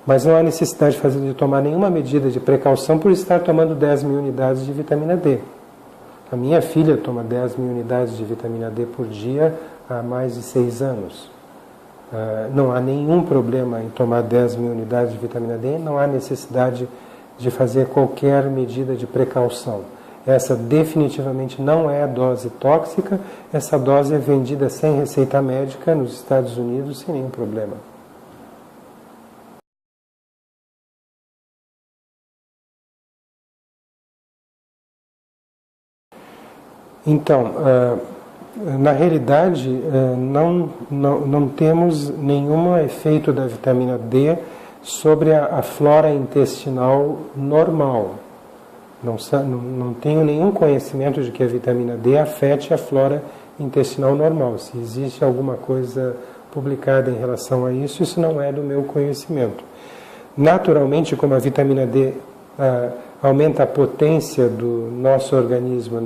mas não há necessidade de tomar nenhuma medida de precaução por estar tomando 10 mil unidades de vitamina D. A minha filha toma 10 mil unidades de vitamina D por dia há mais de 6 anos. Não há nenhum problema em tomar 10 mil unidades de vitamina D, não há necessidade de fazer qualquer medida de precaução. Essa definitivamente não é a dose tóxica, essa dose é vendida sem receita médica nos Estados Unidos sem nenhum problema. Então, na realidade, não temos nenhum efeito da vitamina D sobre a flora intestinal normal. Não tenho nenhum conhecimento de que a vitamina D afete a flora intestinal normal. Se existe alguma coisa publicada em relação a isso, isso não é do meu conhecimento. Naturalmente, como a vitamina D aumenta a potência do nosso organismo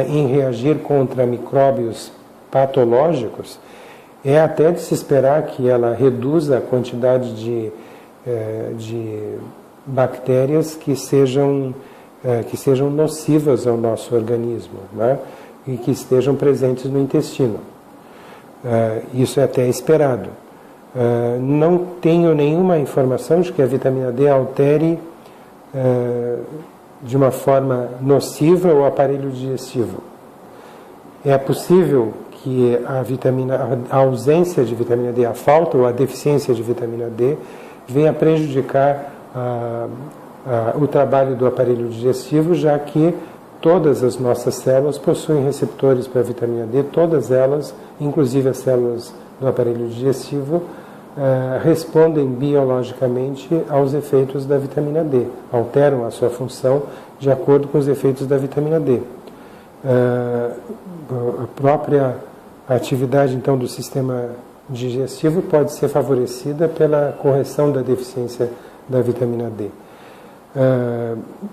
em reagir contra micróbios patológicos, é até de se esperar que ela reduza a quantidade de bactérias que sejam nocivas ao nosso organismo, né? E que estejam presentes no intestino. Isso é até esperado. Não tenho nenhuma informação de que a vitamina D altere de uma forma nociva o aparelho digestivo. É possível que a ausência de vitamina D, a falta ou a deficiência de vitamina D, venha prejudicar o trabalho do aparelho digestivo, já que todas as nossas células possuem receptores para a vitamina D, todas elas, inclusive as células do aparelho digestivo, respondem biologicamente aos efeitos da vitamina D, alteram a sua função de acordo com os efeitos da vitamina D. A própria atividade, então, do sistema digestivo pode ser favorecida pela correção da deficiência da vitamina D.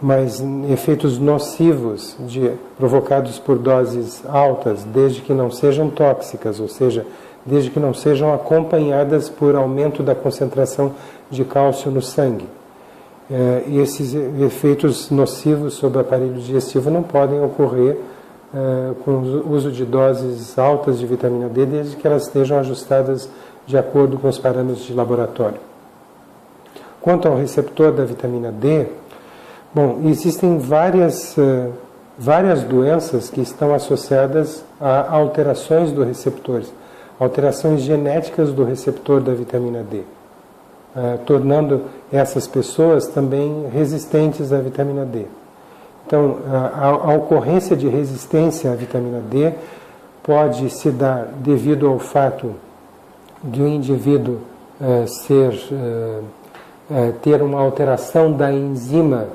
Mas efeitos nocivos provocados por doses altas, desde que não sejam tóxicas, ou seja, desde que não sejam acompanhadas por aumento da concentração de cálcio no sangue. E esses efeitos nocivos sobre o aparelho digestivo não podem ocorrer com o uso de doses altas de vitamina D, desde que elas estejam ajustadas de acordo com os parâmetros de laboratório. Quanto ao receptor da vitamina D, bom, existem várias doenças que estão associadas a alterações do receptor, alterações genéticas do receptor da vitamina D, tornando essas pessoas também resistentes à vitamina D. Então, a ocorrência de resistência à vitamina D pode se dar devido ao fato de um indivíduo ter uma alteração da enzima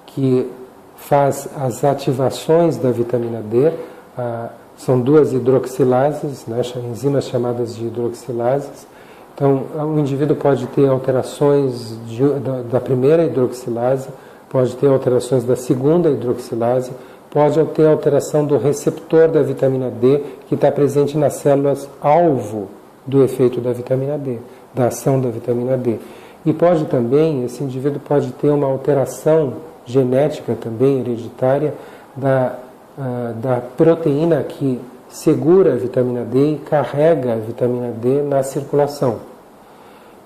que faz as ativações da vitamina D. São duas hidroxilases, né, enzimas chamadas de hidroxilases. Então, o indivíduo pode ter alterações da primeira hidroxilase, pode ter alterações da segunda hidroxilase, pode ter alteração do receptor da vitamina D, que está presente nas células alvo do efeito da vitamina D, da ação da vitamina D. E pode também, esse indivíduo pode ter uma alteração genética também, hereditária, da proteína que segura a vitamina D e carrega a vitamina D na circulação.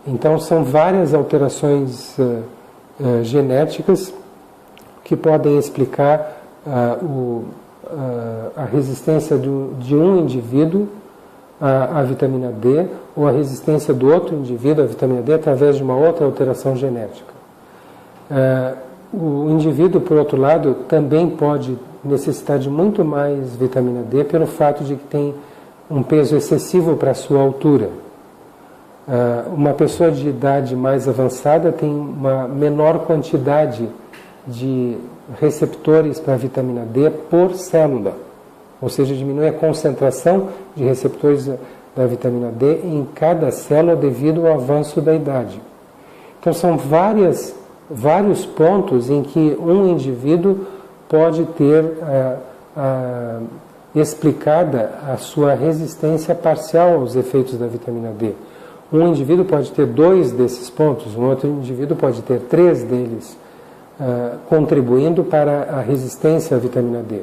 Então, são várias alterações genéticas que podem explicar a resistência de um indivíduo à vitamina D ou a resistência do outro indivíduo à vitamina D através de uma outra alteração genética. O indivíduo, por outro lado, também pode necessitar de muito mais vitamina D pelo fato de que tem um peso excessivo para a sua altura. Uma pessoa de idade mais avançada tem uma menor quantidade de receptores para a vitamina D por célula, ou seja, diminui a concentração de receptores da vitamina D em cada célula devido ao avanço da idade. Então, são vários pontos em que um indivíduo pode ter explicada a sua resistência parcial aos efeitos da vitamina D. Um indivíduo pode ter 2 desses pontos, um outro indivíduo pode ter 3 deles, contribuindo para a resistência à vitamina D.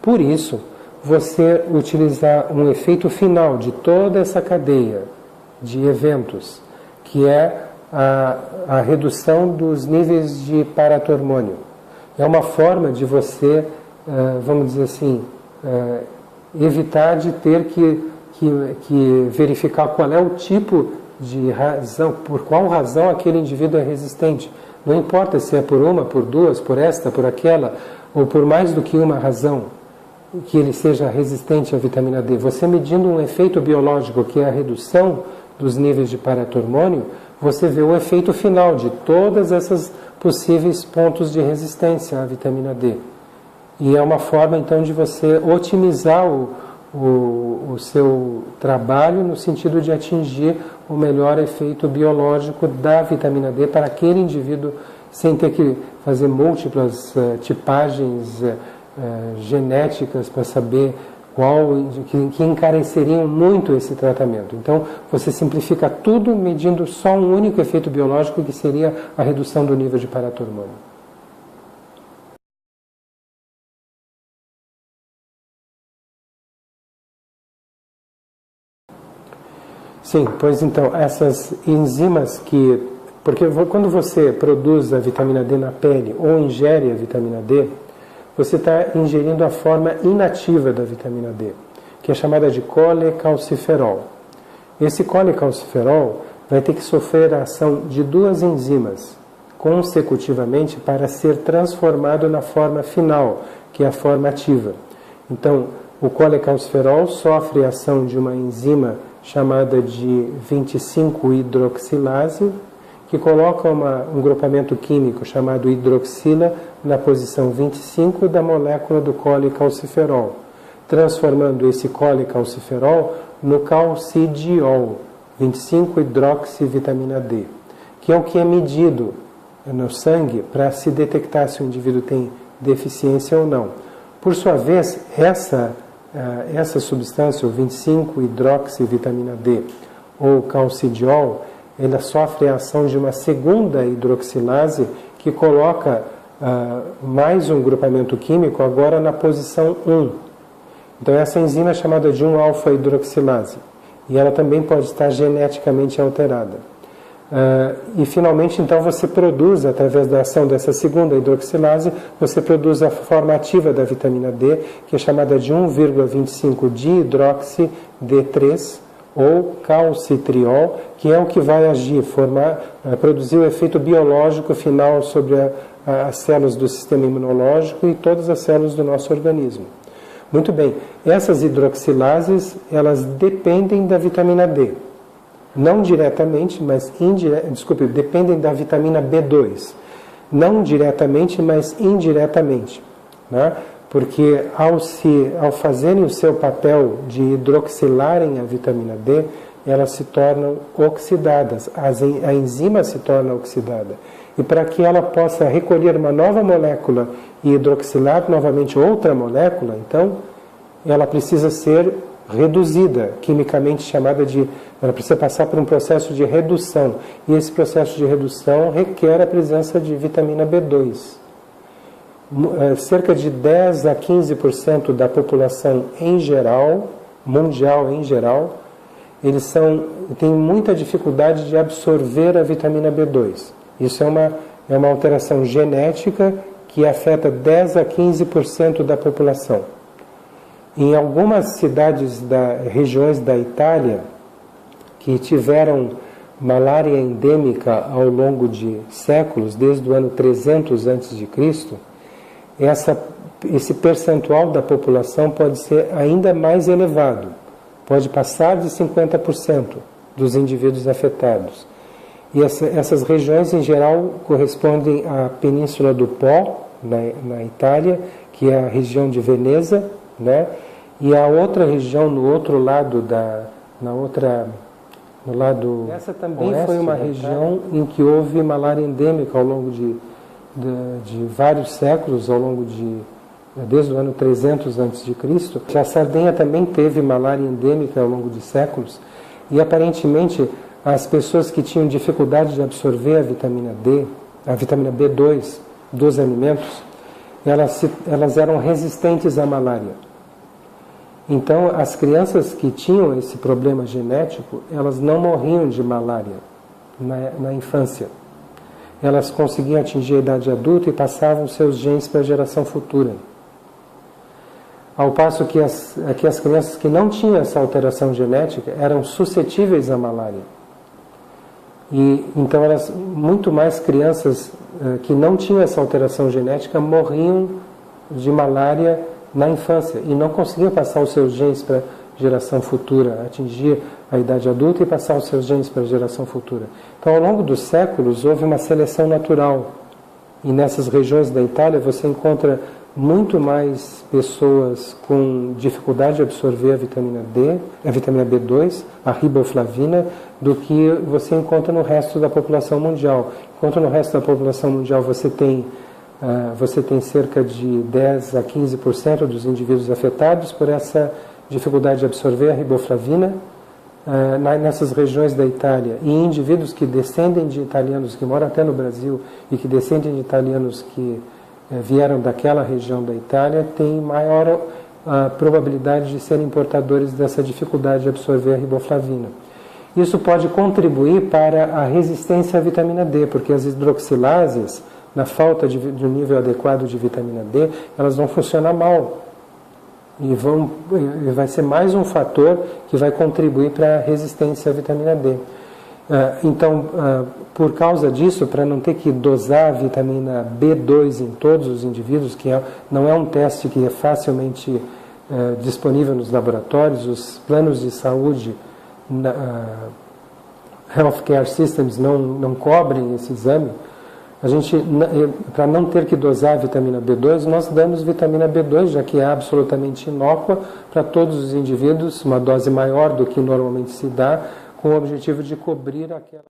Por isso, você utilizar um efeito final de toda essa cadeia de eventos, que é a redução dos níveis de paratormônio. É uma forma de você, vamos dizer assim, evitar de ter que verificar qual é o tipo de razão, por qual razão aquele indivíduo é resistente. Não importa se é por uma, por duas, por esta, por aquela, ou por mais do que uma razão que ele seja resistente à vitamina D. Você medindo um efeito biológico, que é a redução dos níveis de paratormônio, você vê o efeito final de todas essas possíveis pontos de resistência à vitamina D. E é uma forma, então, de você otimizar o seu trabalho no sentido de atingir o melhor efeito biológico da vitamina D para aquele indivíduo, sem ter que fazer múltiplas tipagens genéticas para saber que encareceriam muito esse tratamento. Então, você simplifica tudo medindo só um único efeito biológico, que seria a redução do nível de paratormônio. Sim, pois então, essas enzimas porque quando você produz a vitamina D na pele ou ingere a vitamina D, você está ingerindo a forma inativa da vitamina D, que é chamada de colecalciferol. Esse colecalciferol vai ter que sofrer a ação de duas enzimas consecutivamente para ser transformado na forma final, que é a forma ativa. Então, o colecalciferol sofre a ação de uma enzima chamada de 25-hidroxilase, que coloca um grupamento químico chamado hidroxila na posição 25 da molécula do colecalciferol, transformando esse colecalciferol no calcidiol, 25-hidroxivitamina D, que é o que é medido no sangue para se detectar se o indivíduo tem deficiência ou não. Por sua vez, essa substância, o 25-hidroxivitamina D, ou calcidiol, ela sofre a ação de uma segunda hidroxilase que coloca mais um grupamento químico agora na posição 1. Então essa enzima é chamada de 1-alfa-hidroxilase e ela também pode estar geneticamente alterada. E finalmente, então, você produz, através da ação dessa segunda hidroxilase, você produz a forma ativa da vitamina D, que é chamada de 1,25-dihidroxi D3, ou calcitriol, que é o que vai agir, produzir o efeito biológico final sobre as células do sistema imunológico e todas as células do nosso organismo. Muito bem, essas hidroxilases, elas dependem da vitamina D. Não diretamente, mas dependem da vitamina B2. Não diretamente, mas indiretamente, né? Porque ao fazerem o seu papel de hidroxilarem a vitamina D, elas se tornam oxidadas, a enzima se torna oxidada. E para que ela possa recolher uma nova molécula e hidroxilar novamente outra molécula, então, ela precisa ser reduzida, quimicamente ela precisa passar por um processo de redução. E esse processo de redução requer a presença de vitamina B2. Cerca de 10 a 15% da população em geral, mundial em geral, eles têm muita dificuldade de absorver a vitamina B2. Isso é uma alteração genética que afeta 10 a 15% da população. Em algumas regiões da Itália que tiveram malária endêmica ao longo de séculos, desde o ano 300 a.C., esse percentual da população pode ser ainda mais elevado, pode passar de 50% dos indivíduos afetados. E essas regiões, em geral, correspondem à Península do Po, na Itália, que é a região de Veneza, né? E a outra região no outro lado no lado essa também foi uma região em que houve malária endêmica ao longo de vários séculos, desde o ano 300 a.C. A Sardenha também teve malária endêmica ao longo de séculos, e aparentemente as pessoas que tinham dificuldade de absorver a vitamina D, a vitamina B2 dos alimentos, elas eram resistentes à malária. Então, as crianças que tinham esse problema genético, elas não morriam de malária na infância. Elas conseguiam atingir a idade adulta e passavam seus genes para a geração futura. Ao passo que as crianças que não tinham essa alteração genética eram suscetíveis à malária. E então muito mais crianças que não tinham essa alteração genética morriam de malária na infância e não conseguiam passar os seus genes para a geração futura, atingir a idade adulta e passar os seus genes para a geração futura. Então, ao longo dos séculos, houve uma seleção natural. E nessas regiões da Itália, você encontra muito mais pessoas com dificuldade de absorver a vitamina D, a vitamina B2, a riboflavina, do que você encontra no resto da população mundial. Enquanto no resto da população mundial você tem cerca de 10 a 15% dos indivíduos afetados por essa dificuldade de absorver a riboflavina, nessas regiões da Itália, e indivíduos que descendem de italianos, que moram até no Brasil, e que descendem de italianos que vieram daquela região da Itália, têm maior probabilidade de serem portadores dessa dificuldade de absorver a riboflavina. Isso pode contribuir para a resistência à vitamina D, porque as hidroxilases, na falta de um nível adequado de vitamina D, elas vão funcionar mal. E vai ser mais um fator que vai contribuir para a resistência à vitamina D. Então, por causa disso, para não ter que dosar a vitamina B2 em todos os indivíduos, que não é um teste que é facilmente disponível nos laboratórios, os planos de saúde, healthcare systems não cobrem esse exame, para não ter que dosar a vitamina B2, nós damos vitamina B2, já que é absolutamente inócua para todos os indivíduos, uma dose maior do que normalmente se dá, com o objetivo de cobrir aquela...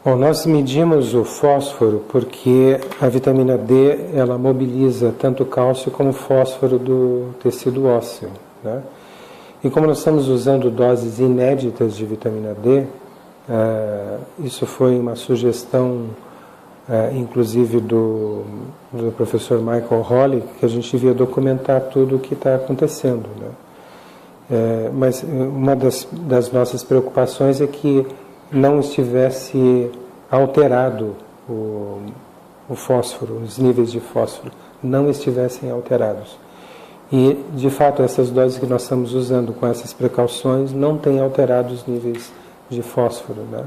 Bom, nós medimos o fósforo porque a vitamina D, ela mobiliza tanto o cálcio como o fósforo do tecido ósseo, né? E como nós estamos usando doses inéditas de vitamina D, isso foi uma sugestão, inclusive do professor Michael Hawley, que a gente devia documentar tudo o que está acontecendo, né? Mas uma das nossas preocupações é que não estivesse alterado o fósforo, os níveis de fósforo não estivessem alterados. E, de fato, essas doses que nós estamos usando com essas precauções não têm alterado os níveis de fósforo, né?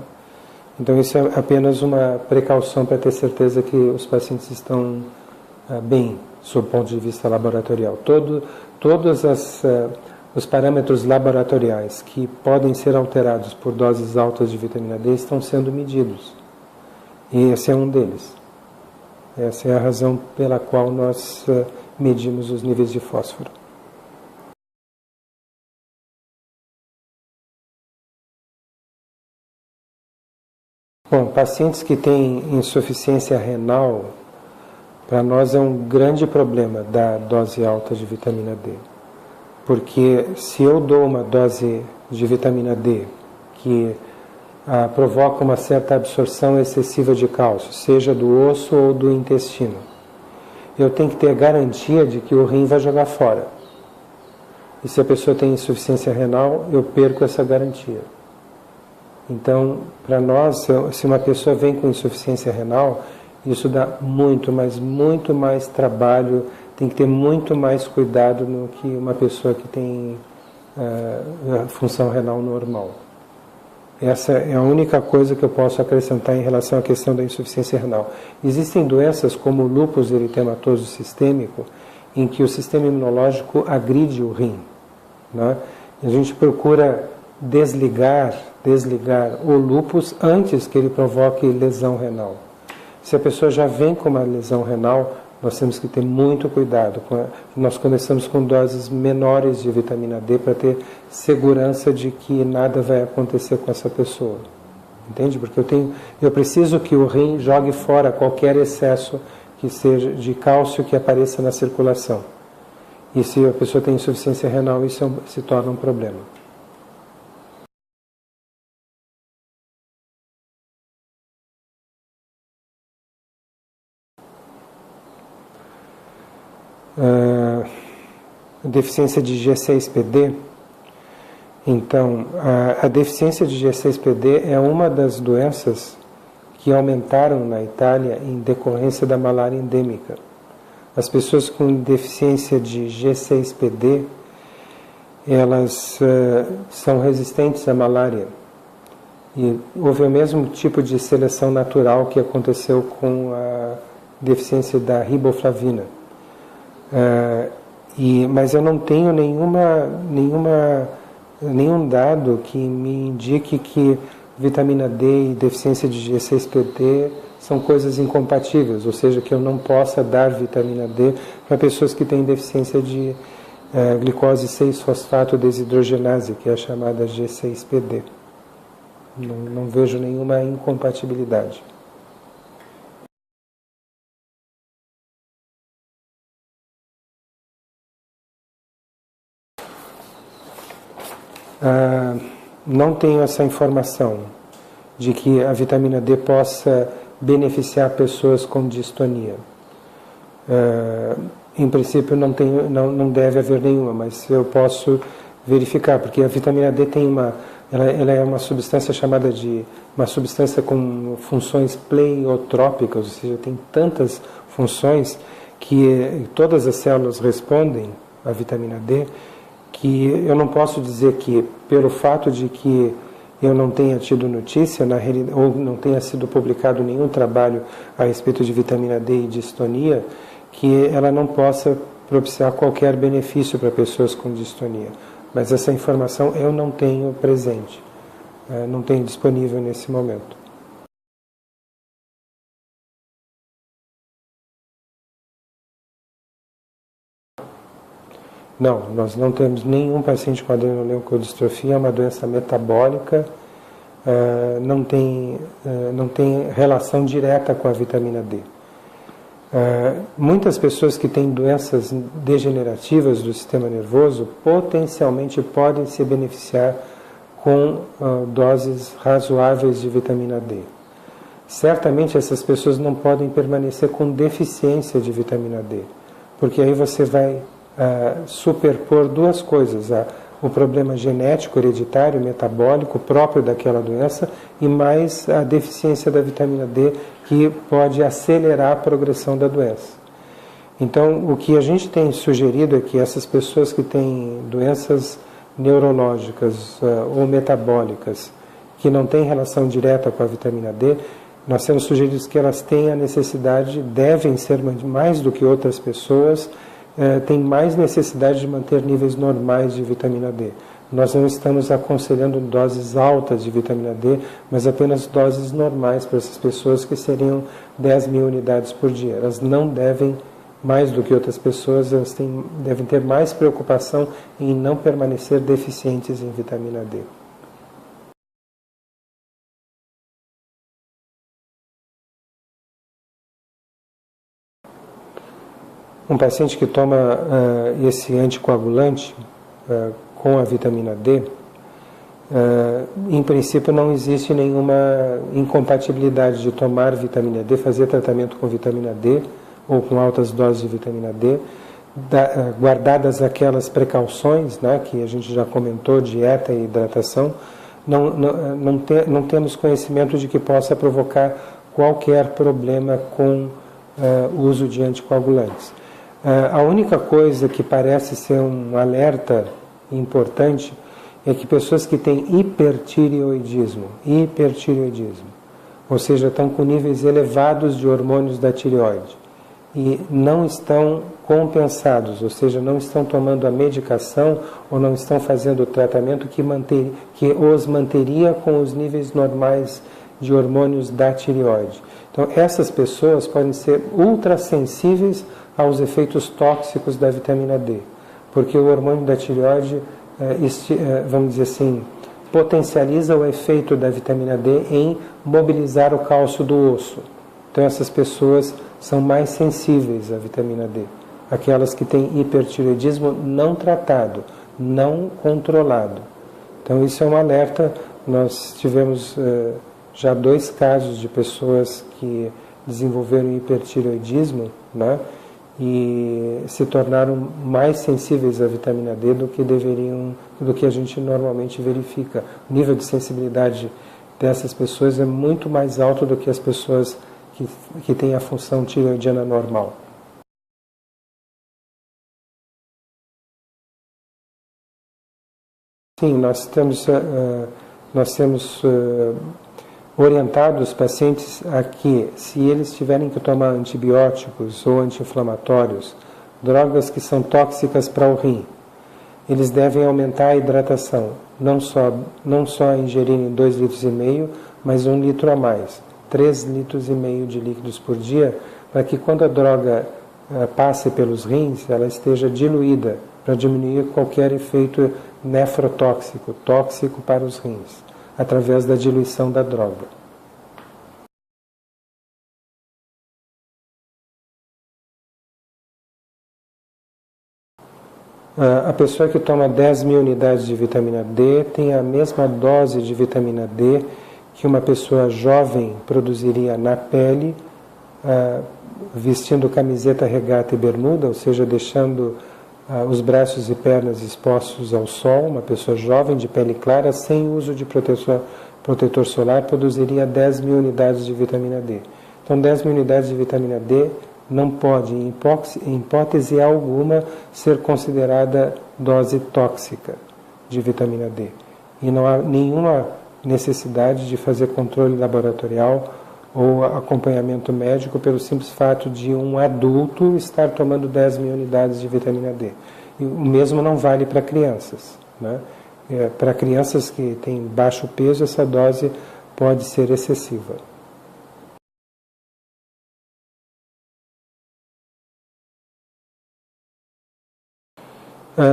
Então, isso é apenas uma precaução para ter certeza que os pacientes estão bem, sob o ponto de vista laboratorial. Todos os parâmetros laboratoriais que podem ser alterados por doses altas de vitamina D estão sendo medidos. E esse é um deles. Essa é a razão pela qual nós medimos os níveis de fósforo. Bom, pacientes que têm insuficiência renal, para nós é um grande problema dar dose alta de vitamina D. Porque se eu dou uma dose de vitamina D que provoca uma certa absorção excessiva de cálcio, seja do osso ou do intestino, eu tenho que ter a garantia de que o rim vai jogar fora. E se a pessoa tem insuficiência renal, eu perco essa garantia. Então, para nós, se uma pessoa vem com insuficiência renal, isso dá muito, mas muito mais trabalho, tem que ter muito mais cuidado do que uma pessoa que tem a função renal normal. Essa é a única coisa que eu posso acrescentar em relação à questão da insuficiência renal. Existem doenças como o lúpus eritematoso sistêmico, em que o sistema imunológico agride o rim, né? A gente procura desligar o lúpus antes que ele provoque lesão renal. Se a pessoa já vem com uma lesão renal, nós temos que ter muito cuidado. Nós começamos com doses menores de vitamina D para ter segurança de que nada vai acontecer com essa pessoa. Entende? Porque eu preciso que o rim jogue fora qualquer excesso que seja de cálcio que apareça na circulação. E se a pessoa tem insuficiência renal, isso se torna um problema. Deficiência de G6PD. Então, a deficiência de G6PD é uma das doenças que aumentaram na Itália em decorrência da malária endêmica. As pessoas com deficiência de G6PD, elas são resistentes à malária. E houve o mesmo tipo de seleção natural que aconteceu com a deficiência da riboflavina. Mas eu não tenho nenhum dado que me indique que vitamina D e deficiência de G6PD são coisas incompatíveis, ou seja, que eu não possa dar vitamina D para pessoas que têm deficiência de glicose 6-fosfato desidrogenase, que é a chamada G6PD. Não vejo nenhuma incompatibilidade. Não tenho essa informação de que a vitamina D possa beneficiar pessoas com distonia. Em princípio não deve haver nenhuma, mas eu posso verificar, porque a vitamina D tem ela é uma substância chamada de uma substância com funções pleiotrópicas, ou seja, tem tantas funções que todas as células respondem à vitamina D, que eu não posso dizer que, pelo fato de que eu não tenha tido notícia, ou não tenha sido publicado nenhum trabalho a respeito de vitamina D e distonia, que ela não possa propiciar qualquer benefício para pessoas com distonia. Mas essa informação eu não tenho presente, não tenho disponível nesse momento. Não, nós não temos nenhum paciente com adrenoleucodistrofia, é uma doença metabólica, não tem relação direta com a vitamina D. Muitas pessoas que têm doenças degenerativas do sistema nervoso potencialmente podem se beneficiar com doses razoáveis de vitamina D. Certamente essas pessoas não podem permanecer com deficiência de vitamina D, porque aí você vai superpor duas coisas, o problema genético, hereditário, metabólico próprio daquela doença e mais a deficiência da vitamina D, que pode acelerar a progressão da doença. Então, o que a gente tem sugerido é que essas pessoas que têm doenças neurológicas ou metabólicas, que não têm relação direta com a vitamina D, nós temos sugerido que elas têm a necessidade, devem ser mais do que outras pessoas, têm mais necessidade de manter níveis normais de vitamina D. Nós não estamos aconselhando doses altas de vitamina D, mas apenas doses normais para essas pessoas, que seriam 10.000 unidades por dia. Elas não devem, mais do que outras pessoas, elas devem ter mais preocupação em não permanecer deficientes em vitamina D. Um paciente que toma esse anticoagulante com a vitamina D, em princípio não existe nenhuma incompatibilidade de tomar vitamina D, fazer tratamento com vitamina D ou com altas doses de vitamina D, guardadas aquelas precauções, né, que a gente já comentou, dieta e hidratação. Não temos conhecimento de que possa provocar qualquer problema com o uso de anticoagulantes. A única coisa que parece ser um alerta importante é que pessoas que têm hipertireoidismo, ou seja, estão com níveis elevados de hormônios da tireoide e não estão compensados, ou seja, não estão tomando a medicação ou não estão fazendo o tratamento que os manteria com os níveis normais de hormônios da tireoide. Então, essas pessoas podem ser ultrassensíveis aos efeitos tóxicos da vitamina D, porque o hormônio da tireoide, vamos dizer assim, potencializa o efeito da vitamina D em mobilizar o cálcio do osso. Então, essas pessoas são mais sensíveis à vitamina D, aquelas que têm hipertireoidismo não tratado, não controlado. Então, isso é um alerta. Nós tivemos já 2 casos de pessoas que desenvolveram hipertireoidismo, né, e se tornaram mais sensíveis à vitamina D do que a gente normalmente verifica. O nível de sensibilidade dessas pessoas é muito mais alto do que as pessoas que têm a função tireoidiana normal. Sim, nós temos orientado os pacientes a que, se eles tiverem que tomar antibióticos ou anti-inflamatórios, drogas que são tóxicas para o rim, eles devem aumentar a hidratação, não só ingerirem 2,5 litros, mas 1 litro a mais. 3,5 litros de líquidos por dia, para que quando a droga passe pelos rins, ela esteja diluída, para diminuir qualquer efeito nefrotóxico, tóxico para os rins, através da diluição da droga. A pessoa que toma 10.000 unidades de vitamina D tem a mesma dose de vitamina D que uma pessoa jovem produziria na pele, vestindo camiseta, regata e bermuda, ou seja, deixando os braços e pernas expostos ao sol. Uma pessoa jovem de pele clara, sem uso de protetor solar, produziria 10.000 unidades de vitamina D. Então, 10.000 unidades de vitamina D não pode, em hipótese alguma, ser considerada dose tóxica de vitamina D. E não há nenhuma necessidade de fazer controle laboratorial ou acompanhamento médico pelo simples fato de um adulto estar tomando 10.000 unidades de vitamina D. E o mesmo não vale para crianças, né? Para crianças que têm baixo peso, essa dose pode ser excessiva.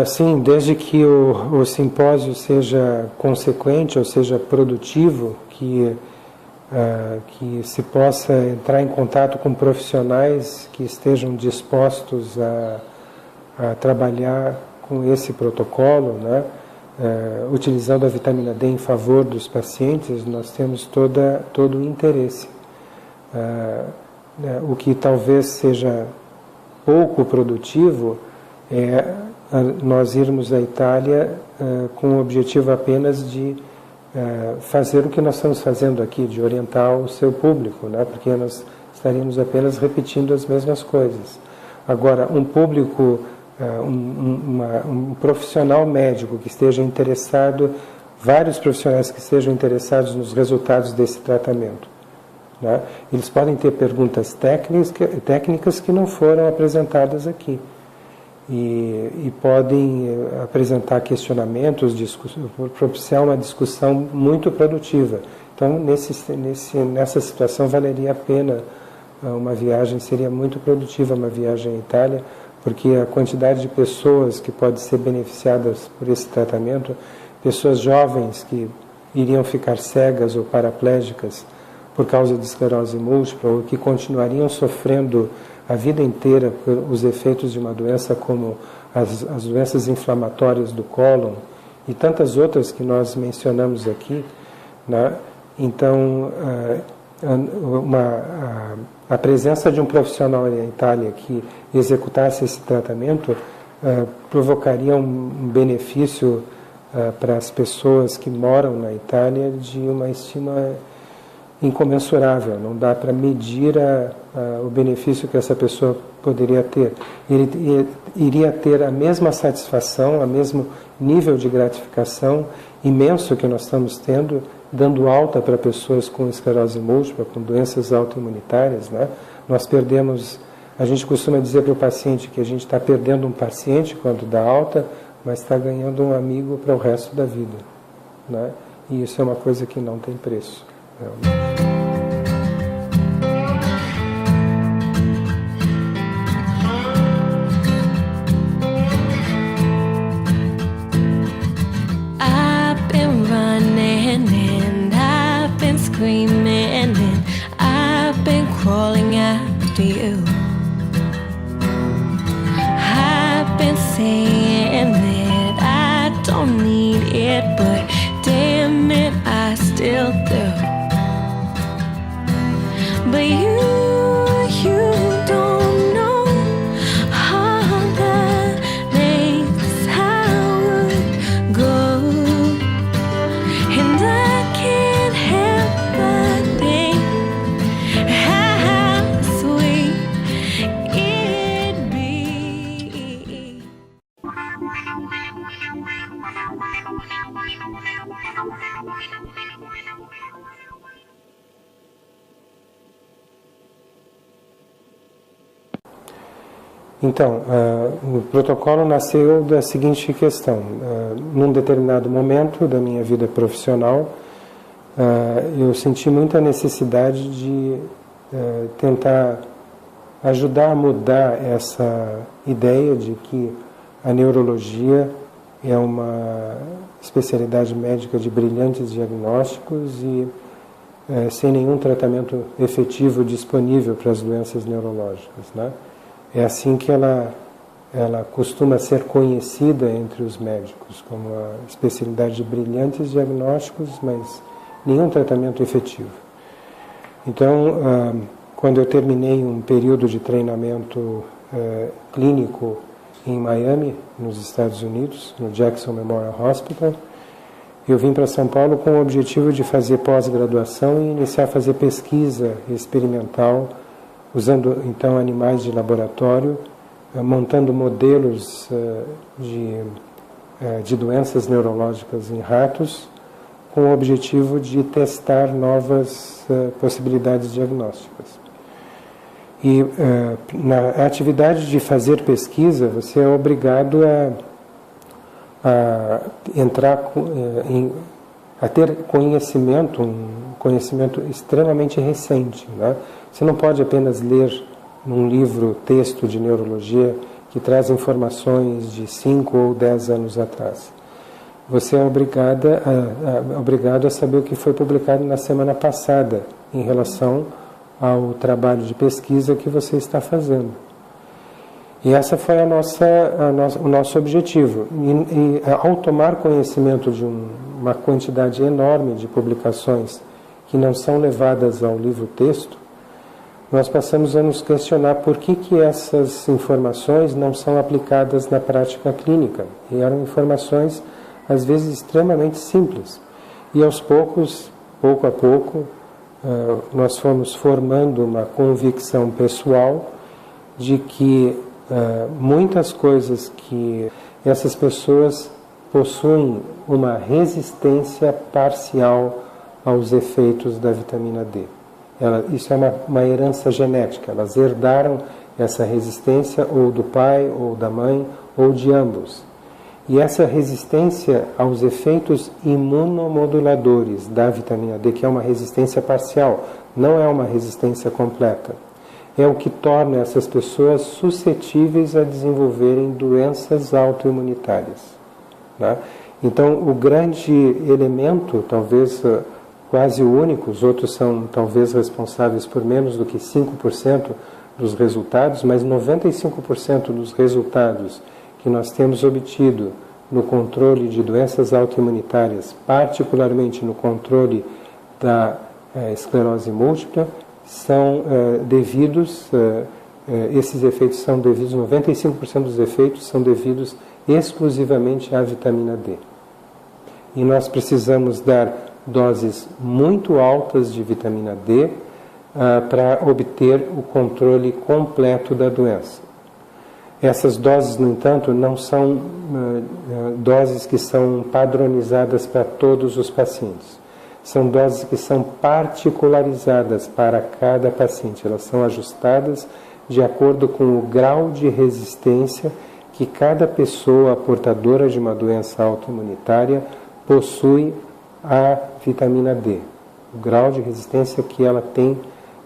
Sim, desde que o simpósio seja consequente, ou seja, produtivo, que se possa entrar em contato com profissionais que estejam dispostos a trabalhar com esse protocolo, né? Utilizando a vitamina D em favor dos pacientes, nós temos todo o interesse. O que talvez seja pouco produtivo é nós irmos à Itália com o objetivo apenas de fazer o que nós estamos fazendo aqui, de orientar o seu público, né? Porque nós estaríamos apenas repetindo as mesmas coisas. Agora, um público, um profissional médico que esteja interessado, vários profissionais que estejam interessados nos resultados desse tratamento, né? Eles podem ter perguntas técnicas que não foram apresentadas aqui. E podem apresentar questionamentos, propiciar uma discussão muito produtiva. Então, nessa situação, valeria a pena uma viagem, seria muito produtiva uma viagem à Itália, porque a quantidade de pessoas que podem ser beneficiadas por esse tratamento, pessoas jovens que iriam ficar cegas ou paraplégicas por causa de esclerose múltipla, ou que continuariam sofrendo a vida inteira os efeitos de uma doença como as doenças inflamatórias do cólon e tantas outras que nós mencionamos aqui, né? Então, a presença de um profissional na Itália que executasse esse tratamento provocaria um benefício para as pessoas que moram na Itália de uma estima incomensurável. Não dá para medir o benefício que essa pessoa poderia ter. Ele iria ter a mesma satisfação, o mesmo nível de gratificação imenso que nós estamos tendo, dando alta para pessoas com esclerose múltipla, com doenças autoimunitárias, né? Nós perdemos, a gente costuma dizer para o paciente que a gente está perdendo um paciente quando dá alta, mas está ganhando um amigo para o resto da vida, né? E isso é uma coisa que não tem preço. I've been running and I've been screaming and I've been crawling after you. I've been saying that I don't need it, but damn it, I still do. But you don't know all the lengths I would go, and I can't help but think how sweet it'd be. Então, o protocolo nasceu da seguinte questão. Num determinado momento da minha vida profissional, eu senti muita necessidade de tentar ajudar a mudar essa ideia de que a neurologia é uma especialidade médica de brilhantes diagnósticos e sem nenhum tratamento efetivo disponível para as doenças neurológicas, né? É assim que ela costuma ser conhecida entre os médicos, como a especialidade de brilhantes diagnósticos, mas nenhum tratamento efetivo. Então, quando eu terminei um período de treinamento clínico em Miami, nos Estados Unidos, no Jackson Memorial Hospital, eu vim para São Paulo com o objetivo de fazer pós-graduação e iniciar a fazer pesquisa experimental, usando então animais de laboratório, montando modelos de doenças neurológicas em ratos, com o objetivo de testar novas possibilidades diagnósticas. E na atividade de fazer pesquisa, você é obrigado a entrar a ter conhecimento, um conhecimento extremamente recente, né? Você não pode apenas ler num livro texto de neurologia que traz informações de 5 ou 10 anos atrás. Você é obrigado a saber o que foi publicado na semana passada em relação ao trabalho de pesquisa que você está fazendo. E essa foi o nosso objetivo. E ao tomar conhecimento de uma quantidade enorme de publicações que não são levadas ao livro-texto, nós passamos a nos questionar por que essas informações não são aplicadas na prática clínica. E eram informações, às vezes, extremamente simples. E aos poucos, pouco a pouco, nós fomos formando uma convicção pessoal de que muitas coisas que essas pessoas possuem uma resistência parcial aos efeitos da vitamina D. Isso é uma herança genética, elas herdaram essa resistência ou do pai, ou da mãe, ou de ambos. E essa resistência aos efeitos imunomoduladores da vitamina D, que é uma resistência parcial, não é uma resistência completa, é o que torna essas pessoas suscetíveis a desenvolverem doenças autoimunitárias, né? Então, o grande elemento, talvez quase o único, os outros são talvez responsáveis por menos do que 5% dos resultados, mas 95% dos resultados que nós temos obtido no controle de doenças autoimunitárias, particularmente no controle da esclerose múltipla, são devidos, esses efeitos são devidos, 95% dos efeitos são devidos exclusivamente à vitamina D. E nós precisamos dar doses muito altas de vitamina D para obter o controle completo da doença. Essas doses, no entanto, não são doses que são padronizadas para todos os pacientes. São doses que são particularizadas para cada paciente. Elas são ajustadas de acordo com o grau de resistência que cada pessoa portadora de uma doença autoimunitária possui à vitamina D. O grau de resistência que ela tem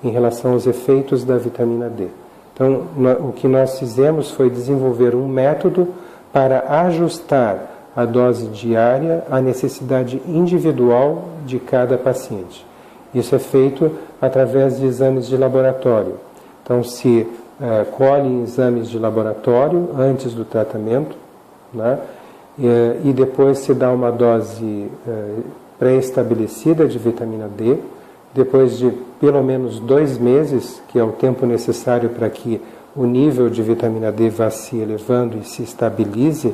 em relação aos efeitos da vitamina D. Então, o que nós fizemos foi desenvolver um método para ajustar a dose diária à necessidade individual de cada paciente. Isso é feito através de exames de laboratório. Então, se colhem exames de laboratório antes do tratamento, né? E depois se dá uma dose pré-estabelecida de vitamina D, depois de pelo menos 2 meses, que é o tempo necessário para que o nível de vitamina D vá se elevando e se estabilize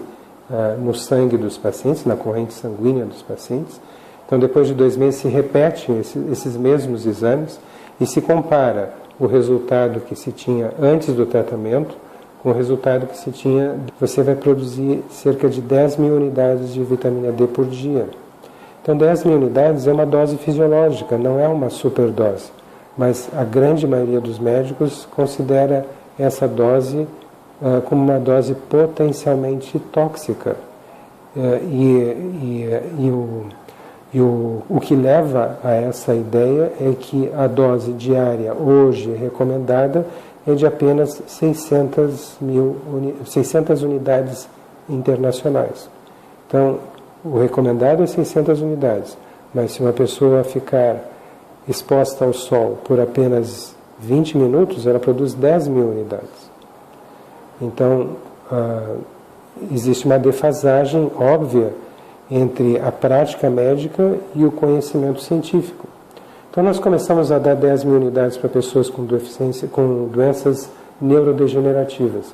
no sangue dos pacientes, na corrente sanguínea dos pacientes. Então, depois de 2 meses, se repetem esses mesmos exames e se compara o resultado que se tinha antes do tratamento com o resultado que se tinha. Você vai produzir cerca de 10 mil unidades de vitamina D por dia. Então, 10 mil unidades é uma dose fisiológica, não é uma superdose. Mas a grande maioria dos médicos considera essa dose como uma dose potencialmente tóxica. E E o que leva a essa ideia é que a dose diária hoje recomendada é de apenas 600 unidades internacionais. Então, o recomendado é 600 unidades, mas se uma pessoa ficar exposta ao sol por apenas 20 minutos, ela produz 10 mil unidades. Então, existe uma defasagem óbvia entre a prática médica e o conhecimento científico. Então, nós começamos a dar 10 mil unidades para pessoas com doenças neurodegenerativas.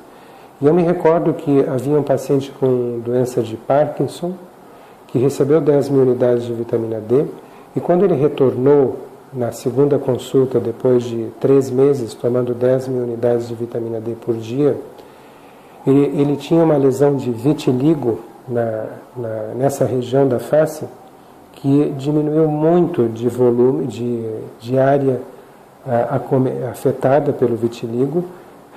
E eu me recordo que havia um paciente com doença de Parkinson que recebeu 10 mil unidades de vitamina D, e quando ele retornou na segunda consulta, depois de 3 meses, tomando 10 mil unidades de vitamina D por dia, ele tinha uma lesão de vitiligo nessa região da face, que diminuiu muito de volume, de área afetada pelo vitiligo,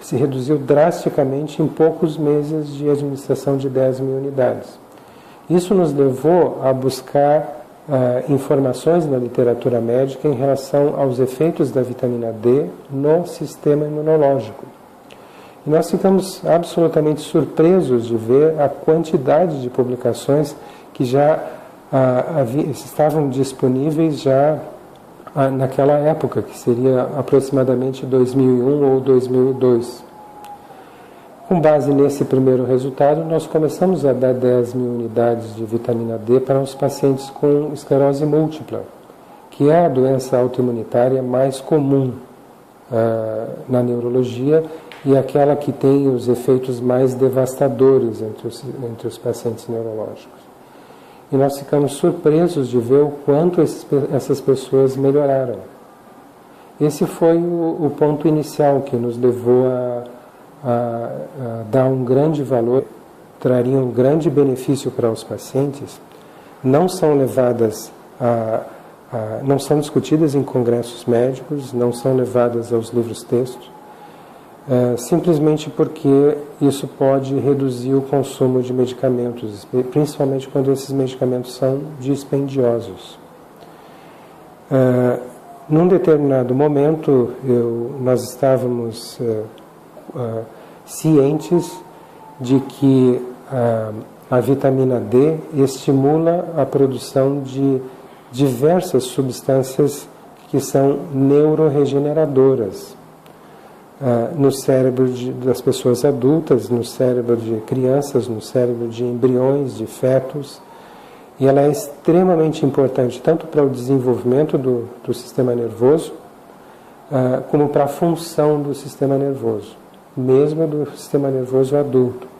se reduziu drasticamente em poucos meses de administração de 10 mil unidades. Isso nos levou a buscar informações na literatura médica em relação aos efeitos da vitamina D no sistema imunológico. E nós ficamos absolutamente surpresos de ver a quantidade de publicações que já estavam disponíveis já naquela época, que seria aproximadamente 2001 ou 2002. Com base nesse primeiro resultado, nós começamos a dar 10 mil unidades de vitamina D para os pacientes com esclerose múltipla, que é a doença autoimunitária mais comum na neurologia e aquela que tem os efeitos mais devastadores entre os pacientes neurológicos. E nós ficamos surpresos de ver o quanto essas pessoas melhoraram. Esse foi o ponto inicial que nos levou a dar um grande valor, traria um grande benefício para os pacientes. Não são levadas não são discutidas em congressos médicos, não são levadas aos livros-textos, simplesmente porque isso pode reduzir o consumo de medicamentos, principalmente quando esses medicamentos são dispendiosos. Num determinado momento, nós estávamos cientes de que a vitamina D estimula a produção de diversas substâncias que são neuroregeneradoras no cérebro das pessoas adultas, no cérebro de crianças, no cérebro de embriões, de fetos. E ela é extremamente importante tanto para o desenvolvimento do sistema nervoso, como para a função do sistema nervoso, mesmo do sistema nervoso adulto.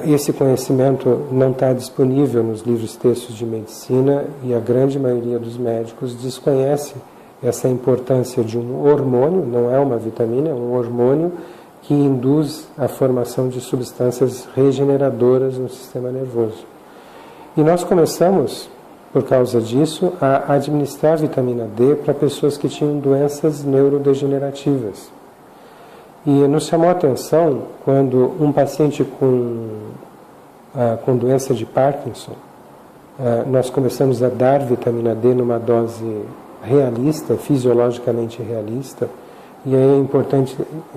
Esse conhecimento não está disponível nos livros textos de medicina e a grande maioria dos médicos desconhece essa importância de um hormônio, não é uma vitamina, é um hormônio que induz a formação de substâncias regeneradoras no sistema nervoso. E nós começamos, por causa disso, a administrar vitamina D para pessoas que tinham doenças neurodegenerativas. E nos chamou a atenção quando um paciente com doença de Parkinson, nós começamos a dar vitamina D numa dose realista, fisiologicamente realista, e é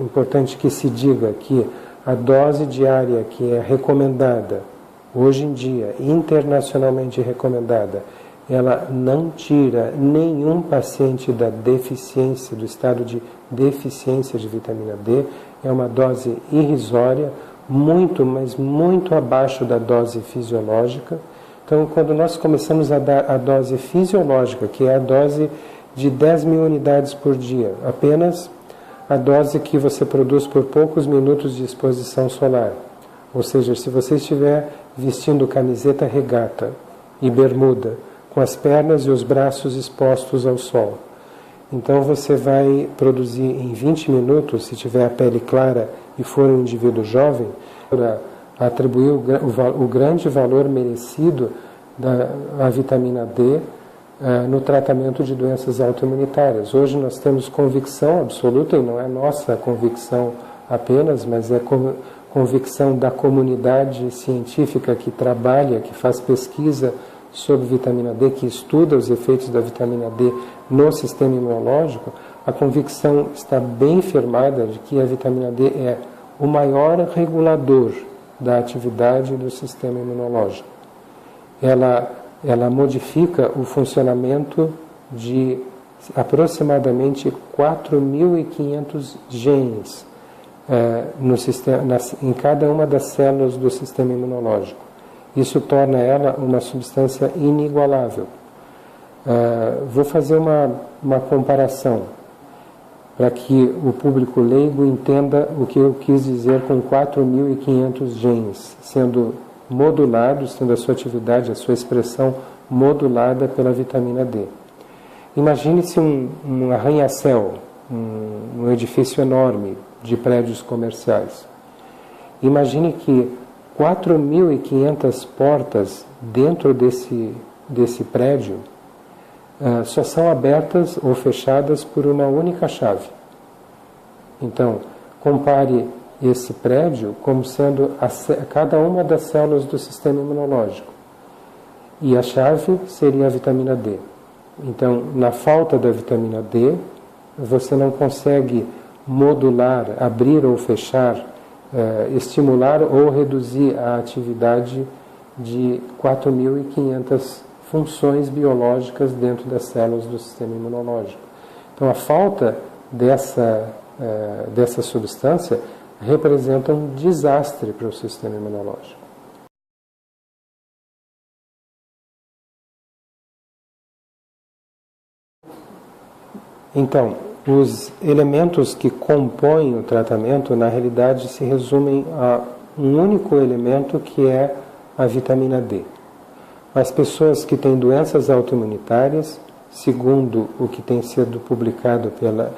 importante que se diga que a dose diária que é recomendada, hoje em dia, internacionalmente recomendada, ela não tira nenhum paciente da deficiência, do estado de deficiência de vitamina D, é uma dose irrisória, muito, mas muito abaixo da dose fisiológica. Então, quando nós começamos a dar a dose fisiológica, que é a dose de 10 mil unidades por dia, apenas a dose que você produz por poucos minutos de exposição solar. Ou seja, se você estiver vestindo camiseta regata e bermuda, com as pernas e os braços expostos ao sol, então você vai produzir em 20 minutos, se tiver a pele clara e for um indivíduo jovem, para atribuir o grande valor merecido da vitamina D no tratamento de doenças autoimunitárias. Hoje nós temos convicção absoluta, e não é nossa convicção apenas, mas é convicção da comunidade científica que trabalha, que faz pesquisa sobre vitamina D, que estuda os efeitos da vitamina D no sistema imunológico, a convicção está bem firmada de que a vitamina D é o maior regulador da atividade do sistema imunológico. Ela modifica o funcionamento de aproximadamente 4.500 genes em cada uma das células do sistema imunológico. Isso torna ela uma substância inigualável. Vou fazer uma comparação para que o público leigo entenda o que eu quis dizer com 4.500 genes, sendo modulados, tendo a sua atividade, a sua expressão modulada pela vitamina D. Imagine-se um arranha-céu, um edifício enorme de prédios comerciais. Imagine que 4.500 portas dentro desse prédio só são abertas ou fechadas por uma única chave. Então, compare esse prédio como sendo cada uma das células do sistema imunológico. E a chave seria a vitamina D. Então, na falta da vitamina D, você não consegue modular, abrir ou fechar, estimular ou reduzir a atividade de 4.500 funções biológicas dentro das células do sistema imunológico. Então, a falta dessa substância representa um desastre para o sistema imunológico. Então, os elementos que compõem o tratamento, na realidade, se resumem a um único elemento, que é a vitamina D. As pessoas que têm doenças autoimunitárias, segundo o que tem sido publicado pela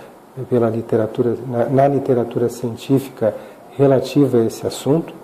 literatura, na literatura científica relativa a esse assunto,